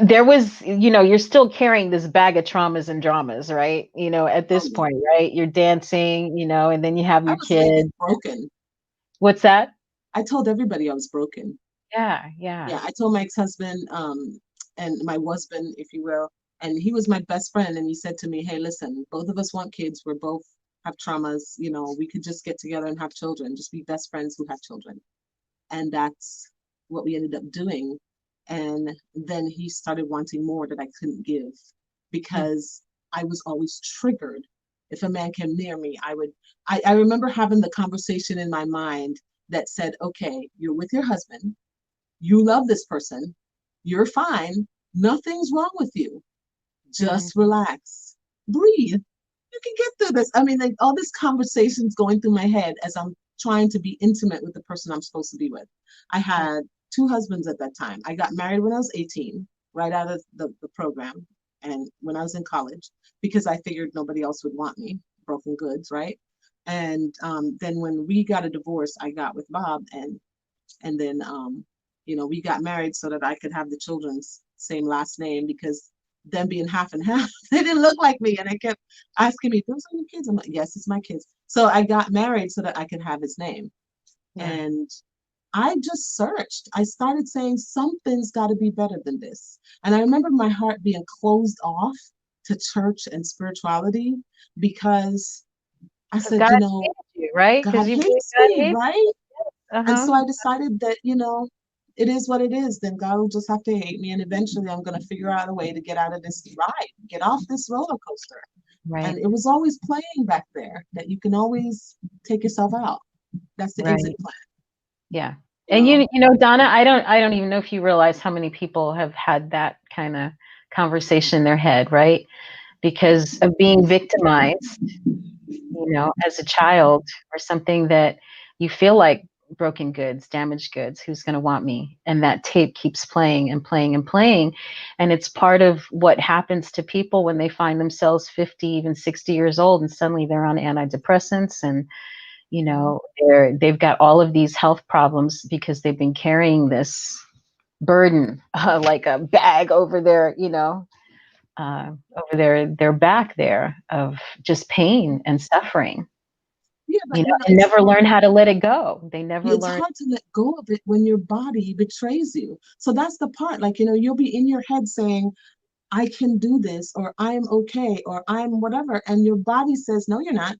A: there was, you're still carrying this bag of traumas and dramas, right? At this point, right? You're dancing, and then you have your kid.
B: Broken.
A: What's that?
B: I told everybody I was broken.
A: Yeah.
B: Yeah, I told my ex-husband, and my husband, if you will, and he was my best friend, and he said to me, hey, listen, both of us want kids. We're both have traumas. We could just get together and have children, just be best friends who have children. And that's what we ended up doing. And then he started wanting more that I couldn't give because I was always triggered. If a man came near me, I remember having the conversation in my mind that said, okay, you're with your husband. You love this person. You're fine. Nothing's wrong with you. Just relax. Breathe. You can get through this. I mean, like, all this conversation's going through my head as I'm trying to be intimate with the person I'm supposed to be with. I had 2 husbands at that time. I got married when I was 18, right out of the program, and when I was in college, because I figured nobody else would want me, broken goods, right? And then when we got a divorce, I got with Bob, and then we got married so that I could have the children's same last name, because them being half and half, they didn't look like me. And they kept asking me, those are your kids? I'm like, yes, it's my kids. So I got married so that I could have his name. Yeah. And I just searched. I started saying something's got to be better than this. And I remember my heart being closed off to church and spirituality because I said,
A: God hates you, right?
B: God hates me, right? And so I decided that, it is what it is. Then God will just have to hate me. And eventually I'm going to figure out a way to get out of this ride, get off this roller coaster. Right. And it was always playing back there that you can always take yourself out. That's the exit plan.
A: Yeah. And Donna, I don't even know if you realize how many people have had that kind of conversation in their head, right? Because of being victimized, as a child, or something that you feel like broken goods, damaged goods, who's going to want me? And that tape keeps playing and playing and playing. And it's part of what happens to people when they find themselves 50, even 60 years old, and suddenly they're on antidepressants, and they've got all of these health problems because they've been carrying this burden like a bag over their, over their back there of just pain and suffering. Yeah, but and never learn how to let it go. They never learn.
B: It's hard to let go of it when your body betrays you. So that's the part, like, you'll be in your head saying, I can do this, or I'm okay, or I'm whatever. And your body says, no, you're not.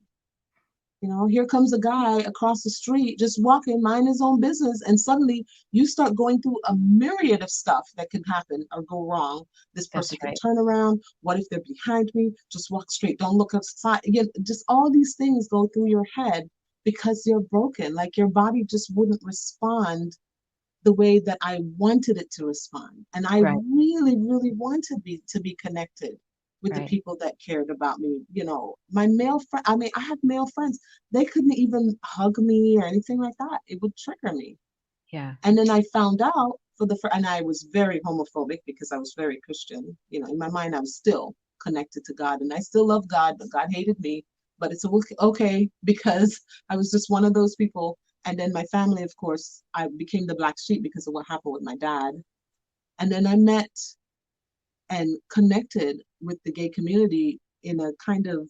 B: Here comes a guy across the street just walking, mind his own business. And suddenly you start going through a myriad of stuff that can happen or go wrong. This person can turn around. What if they're behind me? Just walk straight. Don't look outside. Again, just all these things go through your head because you're broken. Like, your body just wouldn't respond the way that I wanted it to respond. And I
A: Right.
B: really, really wanted to be connected with the
A: Right.
B: people that cared about me. My male friend, I mean, I have male friends. They couldn't even hug me or anything like that. It would trigger me.
A: Yeah.
B: And then I found out and I was very homophobic because I was very Christian. In my mind, I was still connected to God and I still love God, but God hated me. But it's okay because I was just one of those people. And then my family, of course, I became the black sheep because of what happened with my dad. And then I met and connected with the gay community in a kind of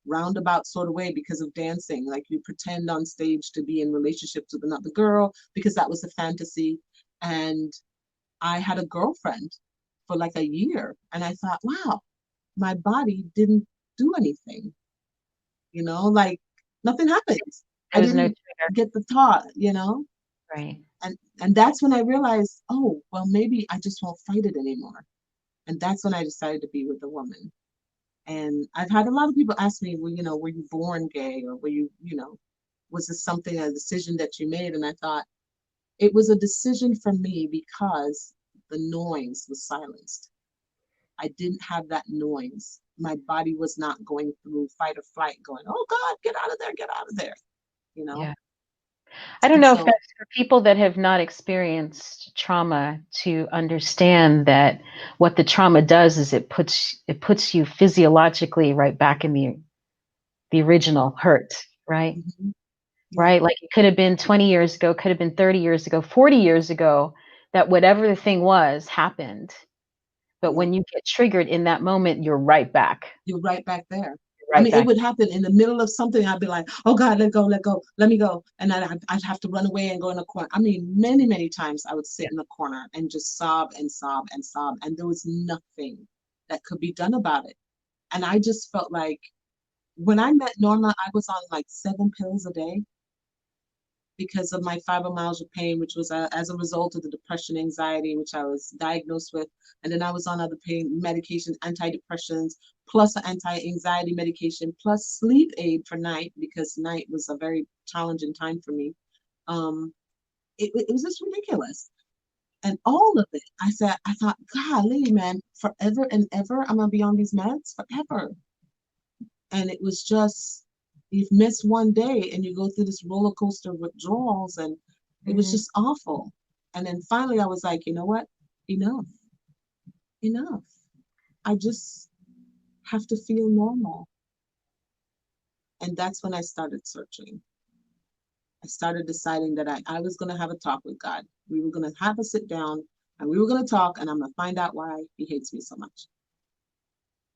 B: roundabout sort of way because of dancing. Like you pretend on stage to be in relationships with another girl because that was a fantasy. And I had a girlfriend for like a year. And I thought, wow, my body didn't do anything, like nothing happens. I
A: There was no
B: didn't
A: trigger.
B: get the thought.
A: Right.
B: And that's when I realized, oh, well, maybe I just won't fight it anymore. And that's when I decided to be with a woman. And I've had a lot of people ask me, well, were you born gay or was this something, a decision that you made? And I thought it was a decision for me because the noise was silenced. I didn't have that noise. My body was not going through fight or flight, going, oh God, get out of there, get out of there, you know?
A: Yeah. I don't
B: And
A: know if
B: so,
A: that's for people that have not experienced trauma to understand that what the trauma does is it puts you physiologically right back in the original hurt, right?
B: mhm, yeah,
A: Right? Like it could have been 20 years ago, could have been 30 years ago, 40 years ago, that whatever the thing was happened. But
B: yeah.
A: when you get triggered in that moment, you're right back.
B: You're right back there.
A: You're
B: I
A: right
B: mean, it
A: back.
B: would happen in the middle of something. I'd be like, oh God, let go, let me go. And I'd have to run away and go in a corner. I mean, many, many times I would
A: Yeah.
B: sit in a corner and just sob and sob and sob. And there was nothing that could be done about it. And I just felt like when I met Norma, I was on like 7 pills a day because of my fibromyalgia pain, which was as a result of the depression, anxiety, which I was diagnosed with. And then I was on other pain medications, antidepressants, plus an anti-anxiety medication, plus sleep aid for night because night was a very challenging time for me. Um, it was just ridiculous. And all of it, I thought, golly, man, forever and ever, I'm gonna be on these meds forever. And it was just, you've missed one day and you go through this roller coaster of withdrawals, and it was
A: Mhm.
B: just awful. And then finally I was like, you know what? Enough, enough. I just have to feel normal. And that's when I started searching. I started deciding that I was going to have a talk with God. We were going to have a sit down and we were going to talk, and I'm going to find out why he hates me so much.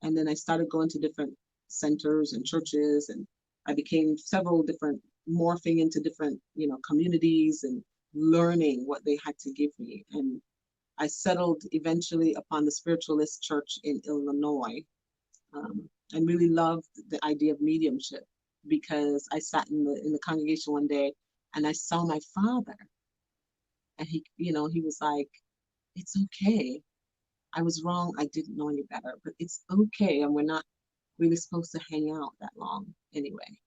B: And then I started going to different centers and churches, and I became several different, morphing into different, communities and learning what they had to give me. And I settled eventually upon the Spiritualist Church in Illinois, and really loved the idea of mediumship because I sat in the congregation one day and I saw my father, and he was like, "It's okay. I was wrong. I didn't know any better, but it's okay, and we're not really supposed to hang out that long anyway."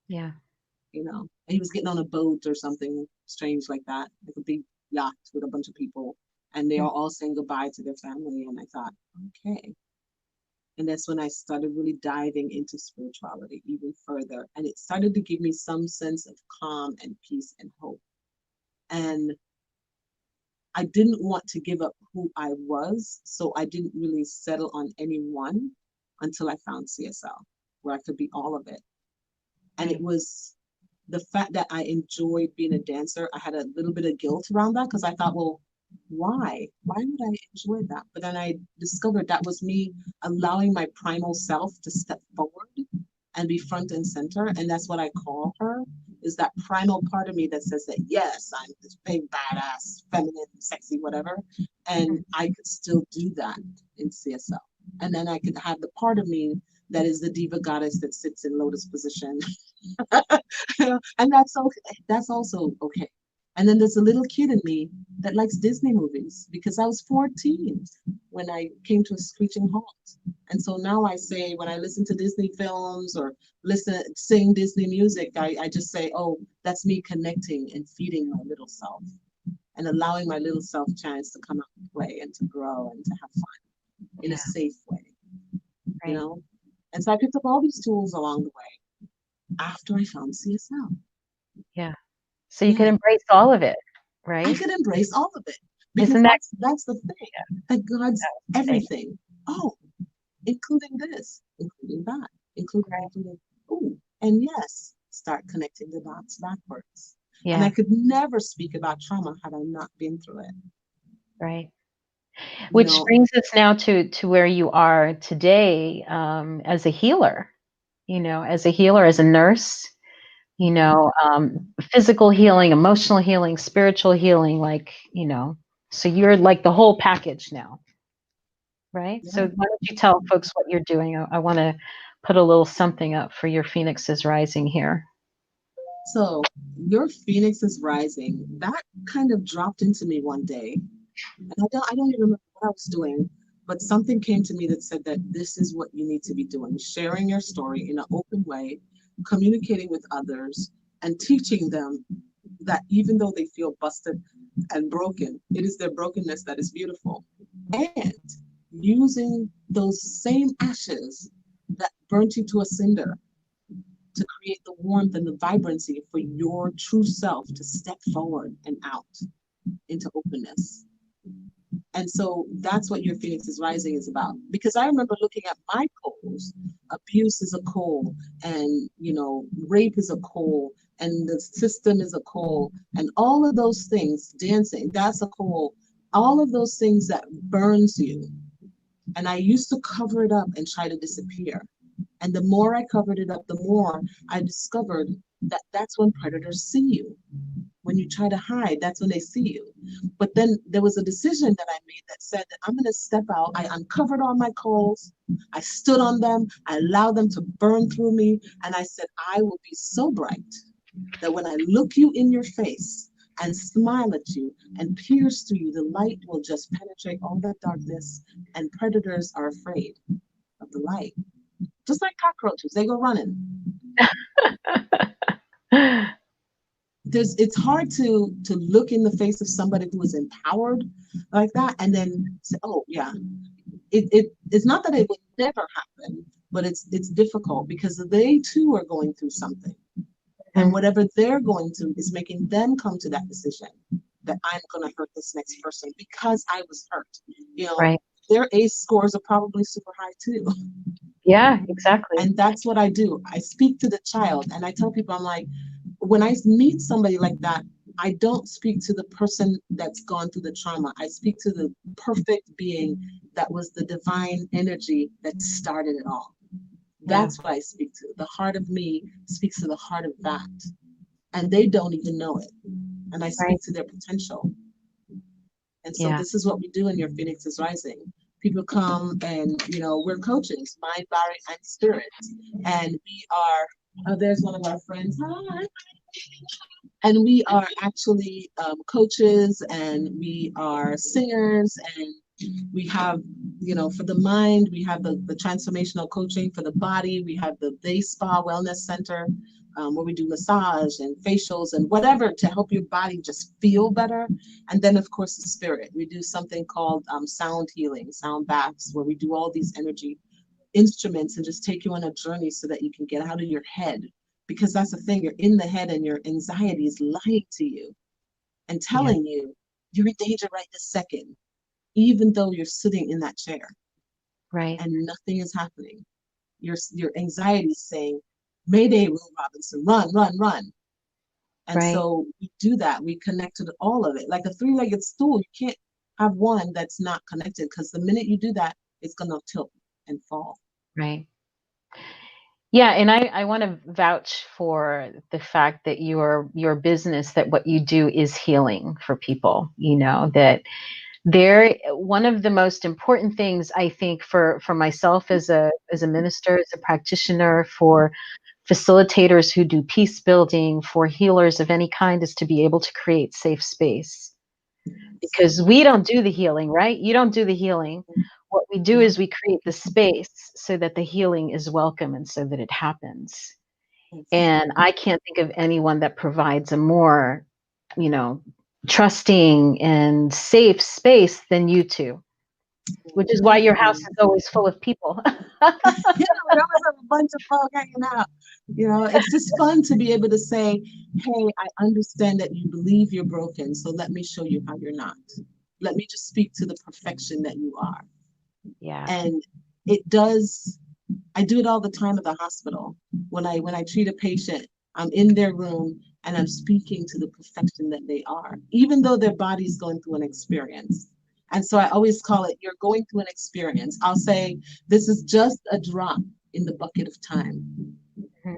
A: Yeah.
B: And he was getting on a boat or something strange like that, like a big yacht with a bunch of people, and they are
A: Mm.
B: all saying goodbye to their family. And I thought, okay. And that's when I started really diving into spirituality even further. And it started to give me some sense of calm and peace and hope. And I didn't want to give up who I was. So I didn't really settle on anyone until I found CSL, where I could be all of it. And it
A: Right.
B: was the fact that I enjoyed being a dancer. I had a little bit of guilt around that because I thought, well, why? Why would I enjoy that? But then I discovered that was me allowing my primal self to step forward and be front and center. And that's what I call her, is that primal part of me that says that, yes, I'm this big, badass, feminine, sexy, whatever. And
A: Mm.
B: I could still do that in CSL. And then I could have the part of me that is the diva goddess that sits in lotus position. And that's okay. That's also okay. And then there's a little kid in me that likes Disney movies because I was 14 when I came to a screeching halt. And so now I say, when I listen to Disney films or sing Disney music, I just say, oh, that's me connecting and feeding my little self. and allowing my little self chance to come out and play and to grow and to have fun in a
A: Yeah.
B: safe way, you
A: Right.
B: know? And so I picked up all these tools along the way after I found CSL.
A: Yeah. So you can
B: Yeah,
A: embrace all of it,
B: I
A: right?
B: could embrace all of it because
A: Isn't that
B: that's the thing, that God's
A: right?
B: everything. Oh, including this, including that, including, ooh, and yes, start connecting the dots backwards. And I
A: Yeah.
B: could never speak about trauma had I not been through it.
A: Right.
B: You
A: Which
B: know,
A: brings us now to where you are today, as a healer, as a healer, as a nurse, physical healing, emotional healing, spiritual healing, so you're like the whole package now, right?
B: yeah.
A: So why don't you tell folks what you're doing? I want to put a little something up for your Phoenix is Rising here.
B: So your Phoenix is rising. That kind of dropped into me one day. And I don't even remember what I was doing, but something came to me that said that this is what you need to be doing, sharing your story in an open way, communicating with others, and teaching them that even though they feel busted and broken, it is their brokenness that is beautiful. And using those same ashes that burnt you to a cinder to create the warmth and the vibrancy for your true self to step forward and out into openness. And so that's what your Phoenix is Rising is about. Because I remember looking at my coals. Abuse is a coal, and rape is a coal, and the system is a coal, and all of those things, dancing, that's a coal. All of those things that burns you. And I used to cover it up and try to disappear. And the more I covered it up, the more I discovered that that's when predators see you. When you try to hide, that's when they see you. But then there was a decision that I made that said that I'm going to step out. I uncovered all my coals. I stood on them. I allowed them to burn through me. And I said, I will be so bright that when I look you in your face and smile at you and pierce through you, the light will just penetrate all that darkness. And predators are afraid of the light. Just like cockroaches, they go running. It's hard to look in the face of somebody who is empowered like that and then say, oh yeah, it's not that it would never happen, but it's difficult because they too are going through something, and whatever they're going through is making them come to that decision that I'm going to hurt this next person because I was hurt.
A: Right.
B: Their ACE scores are probably super high too.
A: Yeah, exactly.
B: And that's what I do. I speak to the child and I tell people, I'm like, when I meet somebody like that, I don't speak to the person that's gone through the trauma. I speak to the perfect being that was the divine energy that started it all.
A: Yeah.
B: That's what I speak to. The heart of me speaks to the heart of that. And they don't even know it. And I
A: Right.
B: speak to their potential. And so
A: Yeah.
B: this is what we do in your Phoenix is Rising. People come and, we're coaches, mind, body, and spirit. And we are, oh, there's one of our friends. Hi. And we are actually coaches, and we are singers, and we have, for the mind, we have the transformational coaching. For the body, we have the Day Spa Wellness Center, where we do massage and facials and whatever to help your body just feel better. And then, of course, the spirit. We do something called sound healing, sound baths, where we do all these energy instruments and just take you on a journey so that you can get out of your head. Because that's the thing, you're in the head and your anxiety is lying to you and
A: Yeah.
B: telling you you're in danger right this second, even though you're sitting in that chair
A: Right.
B: and nothing is happening. Your anxiety is saying, Mayday, Will Robinson, run, run, run. And
A: Right.
B: so we do that. We connect to all of it. Like a three-legged stool, you can't have one that's not connected, because the minute you do that, it's going to tilt and fall.
A: Right. Yeah, and I want to vouch for the fact that your business, that what you do is healing for people, that one of the most important things I think for myself as a minister, as a practitioner, for facilitators who do peace building, for healers of any kind, is to be able to create safe space. Because we don't do the healing, right? You don't do the healing. What we do is we create the space so that the healing is welcome and so that it happens. And I can't think of anyone that provides a more, you know, trusting and safe space than you two, which is why your house is always full of people.
B: We always have a bunch of folk hanging out. It's just fun to be able to say, hey, I understand that you believe you're broken, so let me show you how you're not. Let me just speak to the perfection that you are.
A: Yeah.
B: And I do it all the time at the hospital. When I treat a patient, I'm in their room and I'm speaking to the perfection that they are, even though their body's going through an experience. And so I always call it, you're going through an experience. I'll say, this is just a drop in the bucket of time.
A: Mhm.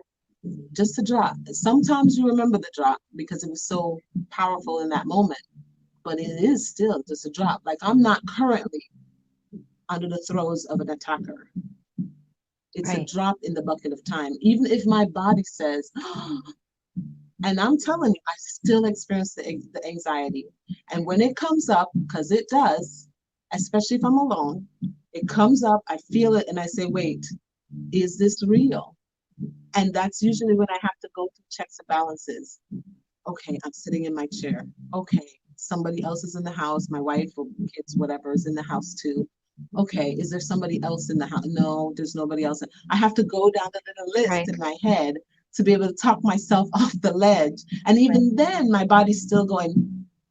B: Just a drop. Sometimes you remember the drop because it was so powerful in that moment, but it is still just a drop. Like, I'm not currently under the throes of an attacker. It's a
A: Right.
B: drop in the bucket of time. Even if my body says, and I'm telling you, I still experience the anxiety. And when it comes up, because it does, especially if I'm alone, it comes up, I feel it, and I say, wait, is this real? And that's usually when I have to go through checks and balances. Okay, I'm sitting in my chair. Okay, somebody else is in the house, my wife or kids, whatever, is in the house too. Okay, is there somebody else in the house? No, there's nobody else. I have to go down the little list
A: Right.
B: in my head to be able to talk myself off the ledge. And even then, my body's still going,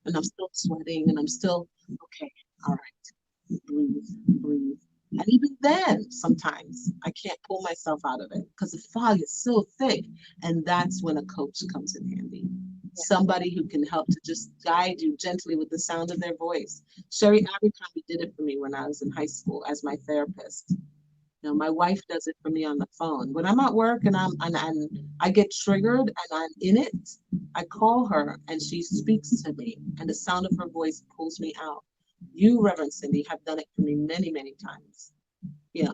B: and I'm still sweating, and I'm still, okay, all right, breathe, breathe. And even then, sometimes I can't pull myself out of it because the fog is so thick. And that's when a coach comes in handy. Somebody who can help to just guide you gently with the sound of their voice. Sherry Abercrombie did it for me when I was in high school as my therapist. My wife does it for me on the phone. When I'm at work and I get triggered and I'm in it, I call her and she speaks to me, and the sound of her voice pulls me out. You, Reverend Cindy, have done it for me many, many times.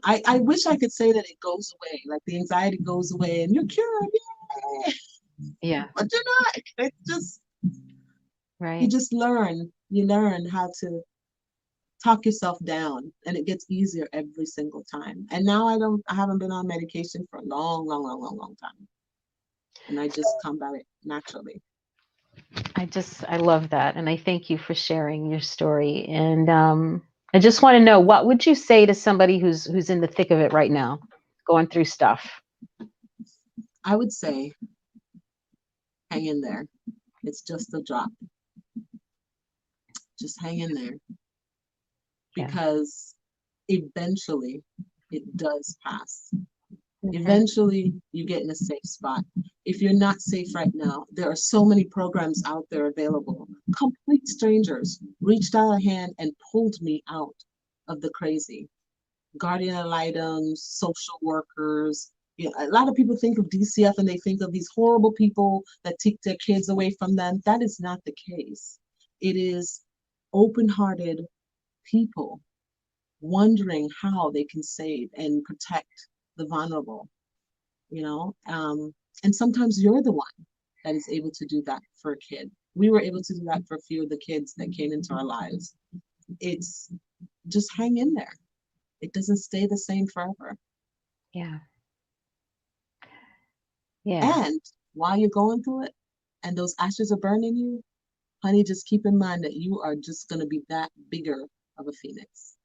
B: I wish I could say that it goes away, like the anxiety goes away and you're cured, yay!
A: Yeah.
B: But you're not. It's just you
A: Right.
B: just learn how to talk yourself down, and it gets easier every single time. And now I haven't been on medication for a long, long, long, long, long time, and I just combat it naturally.
A: I love that. And I thank you for sharing your story. And I just want to know, what would you say to somebody who's in the thick of it right now, going through stuff?
B: I would say hang in there. It's just a drop. Just hang in there,
A: Yeah.
B: because eventually it does pass.
A: Mhm.
B: Eventually you get in a safe spot. If you're not safe right now, there are so many programs out there available. Complete strangers reached out a hand and pulled me out of the crazy. Guardian ad litem, social workers. A lot of people think of DCF and they think of these horrible people that take their kids away from them. That is not the case. It is open-hearted people wondering how they can save and protect the vulnerable, you know. And sometimes you're the one that is able to do that for a kid. We were able to do that for a few of the kids that came into our lives. It's just hang in there. It doesn't stay the same forever.
A: Yeah. Yeah.
B: And while you're going through it and those ashes are burning you, honey, just keep in mind that you are just going to be that bigger of a phoenix.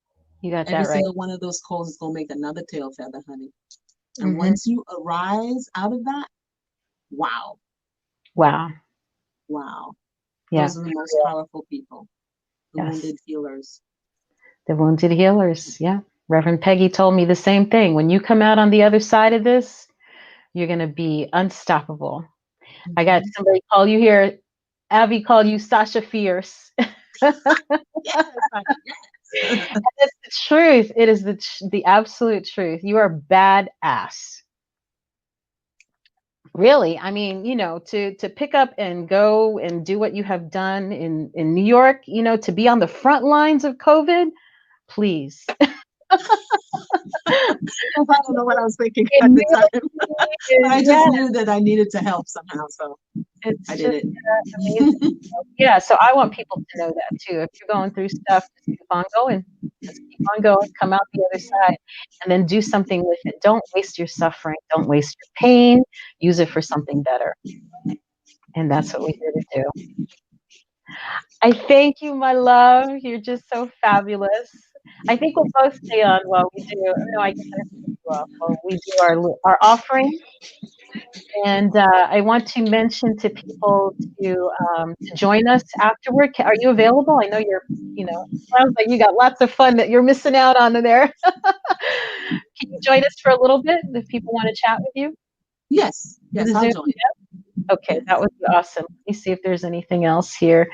A: You got
B: Every
A: that right.
B: single one of those coals is going to make another tail feather, honey. And
A: Hmm.
B: once you arise out of that, wow,
A: Wow.
B: wow.
A: Yeah.
B: Those are the most powerful people, the
A: Yes.
B: wounded healers.
A: The wounded healers. Yeah. Reverend Peggy told me the same thing. When you come out on the other side of this, you're going to be unstoppable. I got
B: Mhm.
A: somebody call you here. Abby called you Sasha Fierce.
B: Yes, honey, yes.
A: It's the truth. It is the absolute truth. You are badass. Really. I mean, to pick up and go and do what you have done in New York, to be on the front lines of COVID, please.
B: I don't know what I was thinking at
A: In
B: the
A: New York
B: time, but
A: is,
B: I
A: yeah,
B: just knew that I needed to help somehow, so I
A: it's
B: did
A: just
B: it.
A: amazing. Yeah, so I want people to know that too. If you're going through stuff, just keep on going. Just keep on going. Come out the other side, and then do something with it. Don't waste your suffering. Don't waste your pain. Use it for something better. And that's what we're here to do. I thank you, my love. You're just so fabulous. I think we'll both stay on while we do. No, I guess I have to take you off while we do our offering. And I want to mention to people to join us afterward. Are you available? I know you're. Sounds like you got lots of fun that you're missing out on there. Can you join us for a little bit if people want to chat with you
B: Yes,
A: for the
B: yes, I'll
A: Zoom?
B: join.
A: Okay,
B: Yes.
A: that would be awesome. Let me see if there's anything else here.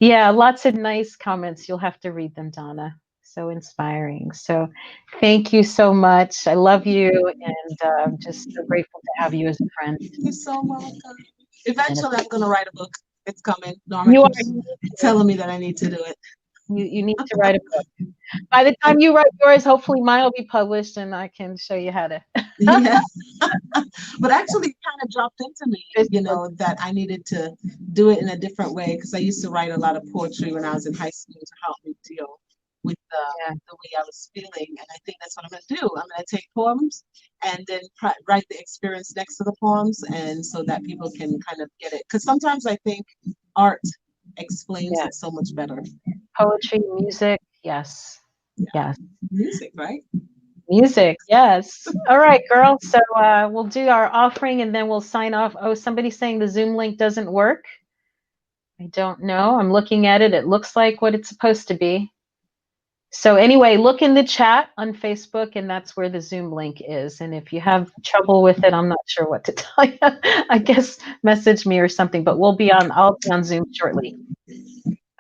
A: Yeah, lots of nice comments. You'll have to read them, Donna. So inspiring. So thank you so much. I love you, and I'm just so grateful to have you as a friend.
B: You're so welcome.
A: And
B: Eventually, I'm going to write a book. It's coming. Norma
A: you are
B: keeps
A: you need to.
B: telling me that I need to do it.
A: You need to write a book. By the time you write yours, hopefully mine will be published, and I can show you how to.
B: Yeah. But actually, it kind of dropped into me,
A: Facebook.
B: that I needed to do it in a different way because I used to write a lot of poetry when I was in high school to help me deal with
A: Yeah,
B: the way I was feeling. And I think that's what I'm going to do. I'm going to take poems and then write the experience next to the poems, and so that people can kind of get it. Because sometimes I think art explains
A: yeah.
B: it so much better.
A: Poetry, music, yes,
B: Yeah.
A: yes.
B: Music, right?
A: Music, yes. All right, girl. So we'll do our offering and then we'll sign off. Oh, somebody's saying the Zoom link doesn't work. I don't know. I'm looking at it. It looks like what it's supposed to be. So anyway, look in the chat on Facebook, and that's where the Zoom link is. And if you have trouble with it, I'm not sure what to tell you. I guess message me or something, but I'll be on Zoom shortly.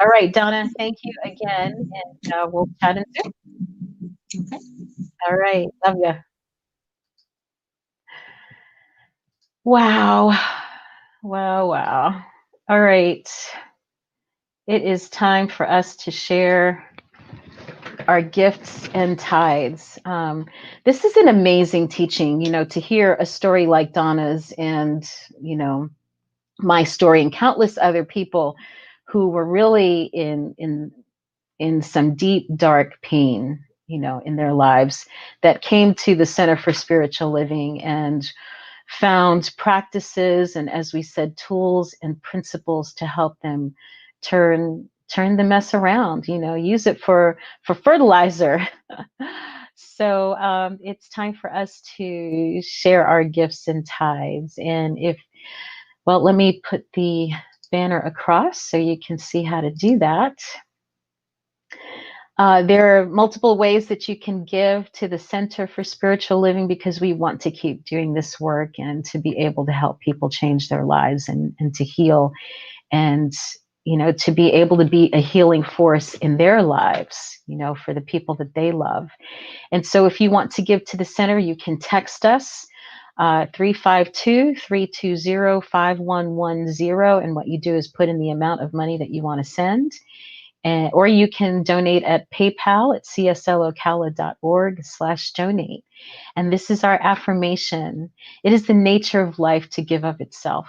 A: All right, Donna, thank you again, and we'll chat in Zoom.
B: Okay.
A: All right, love you. Wow. Wow, wow. All right. It is time for us to share our gifts and tithes. This is an amazing teaching, to hear a story like Donna's and, my story and countless other people who were really in some deep, dark pain, in their lives that came to the Center for Spiritual Living and found practices and, as we said, tools and principles to help them turn the mess around, use it for fertilizer. So it's time for us to share our gifts and tithes. And let me put the banner across so you can see how to do that. There are multiple ways that you can give to the Center for Spiritual Living because we want to keep doing this work and to be able to help people change their lives and to heal and, to be able to be a healing force in their lives, for the people that they love. And so if you want to give to the center, you can text us 352-320-5110. And what you do is put in the amount of money that you want to send. Or you can donate at PayPal at cslocala.org/donate. And this is our affirmation. It is the nature of life to give of itself.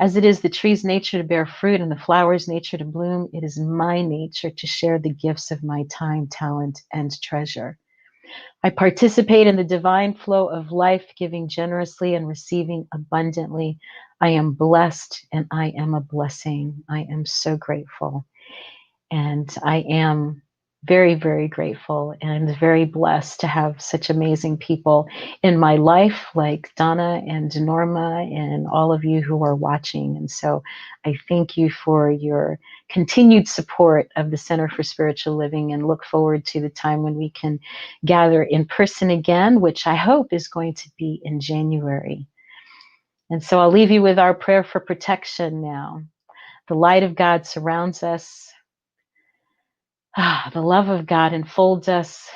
A: As it is the tree's nature to bear fruit and the flower's nature to bloom, it is my nature to share the gifts of my time, talent, and treasure. I participate in the divine flow of life, giving generously and receiving abundantly. I am blessed and I am a blessing. I am so grateful. And I am very, very grateful and very blessed to have such amazing people in my life, like Donna and Norma and all of you who are watching. And so I thank you for your continued support of the Center for Spiritual Living and look forward to the time when we can gather in person again, which I hope is going to be in January. And so I'll leave you with our prayer for protection now. The light of God surrounds us. The love of God enfolds us.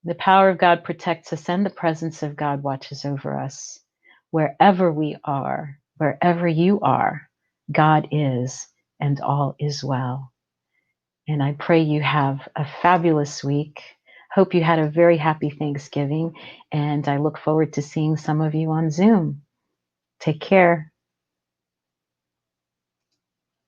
A: The power of God protects us, and the presence of God watches over us. Wherever we are, wherever you are, God is, and all is well. And I pray you have a fabulous week. Hope you had a very happy Thanksgiving, and I look forward to seeing some of you on Zoom. Take care.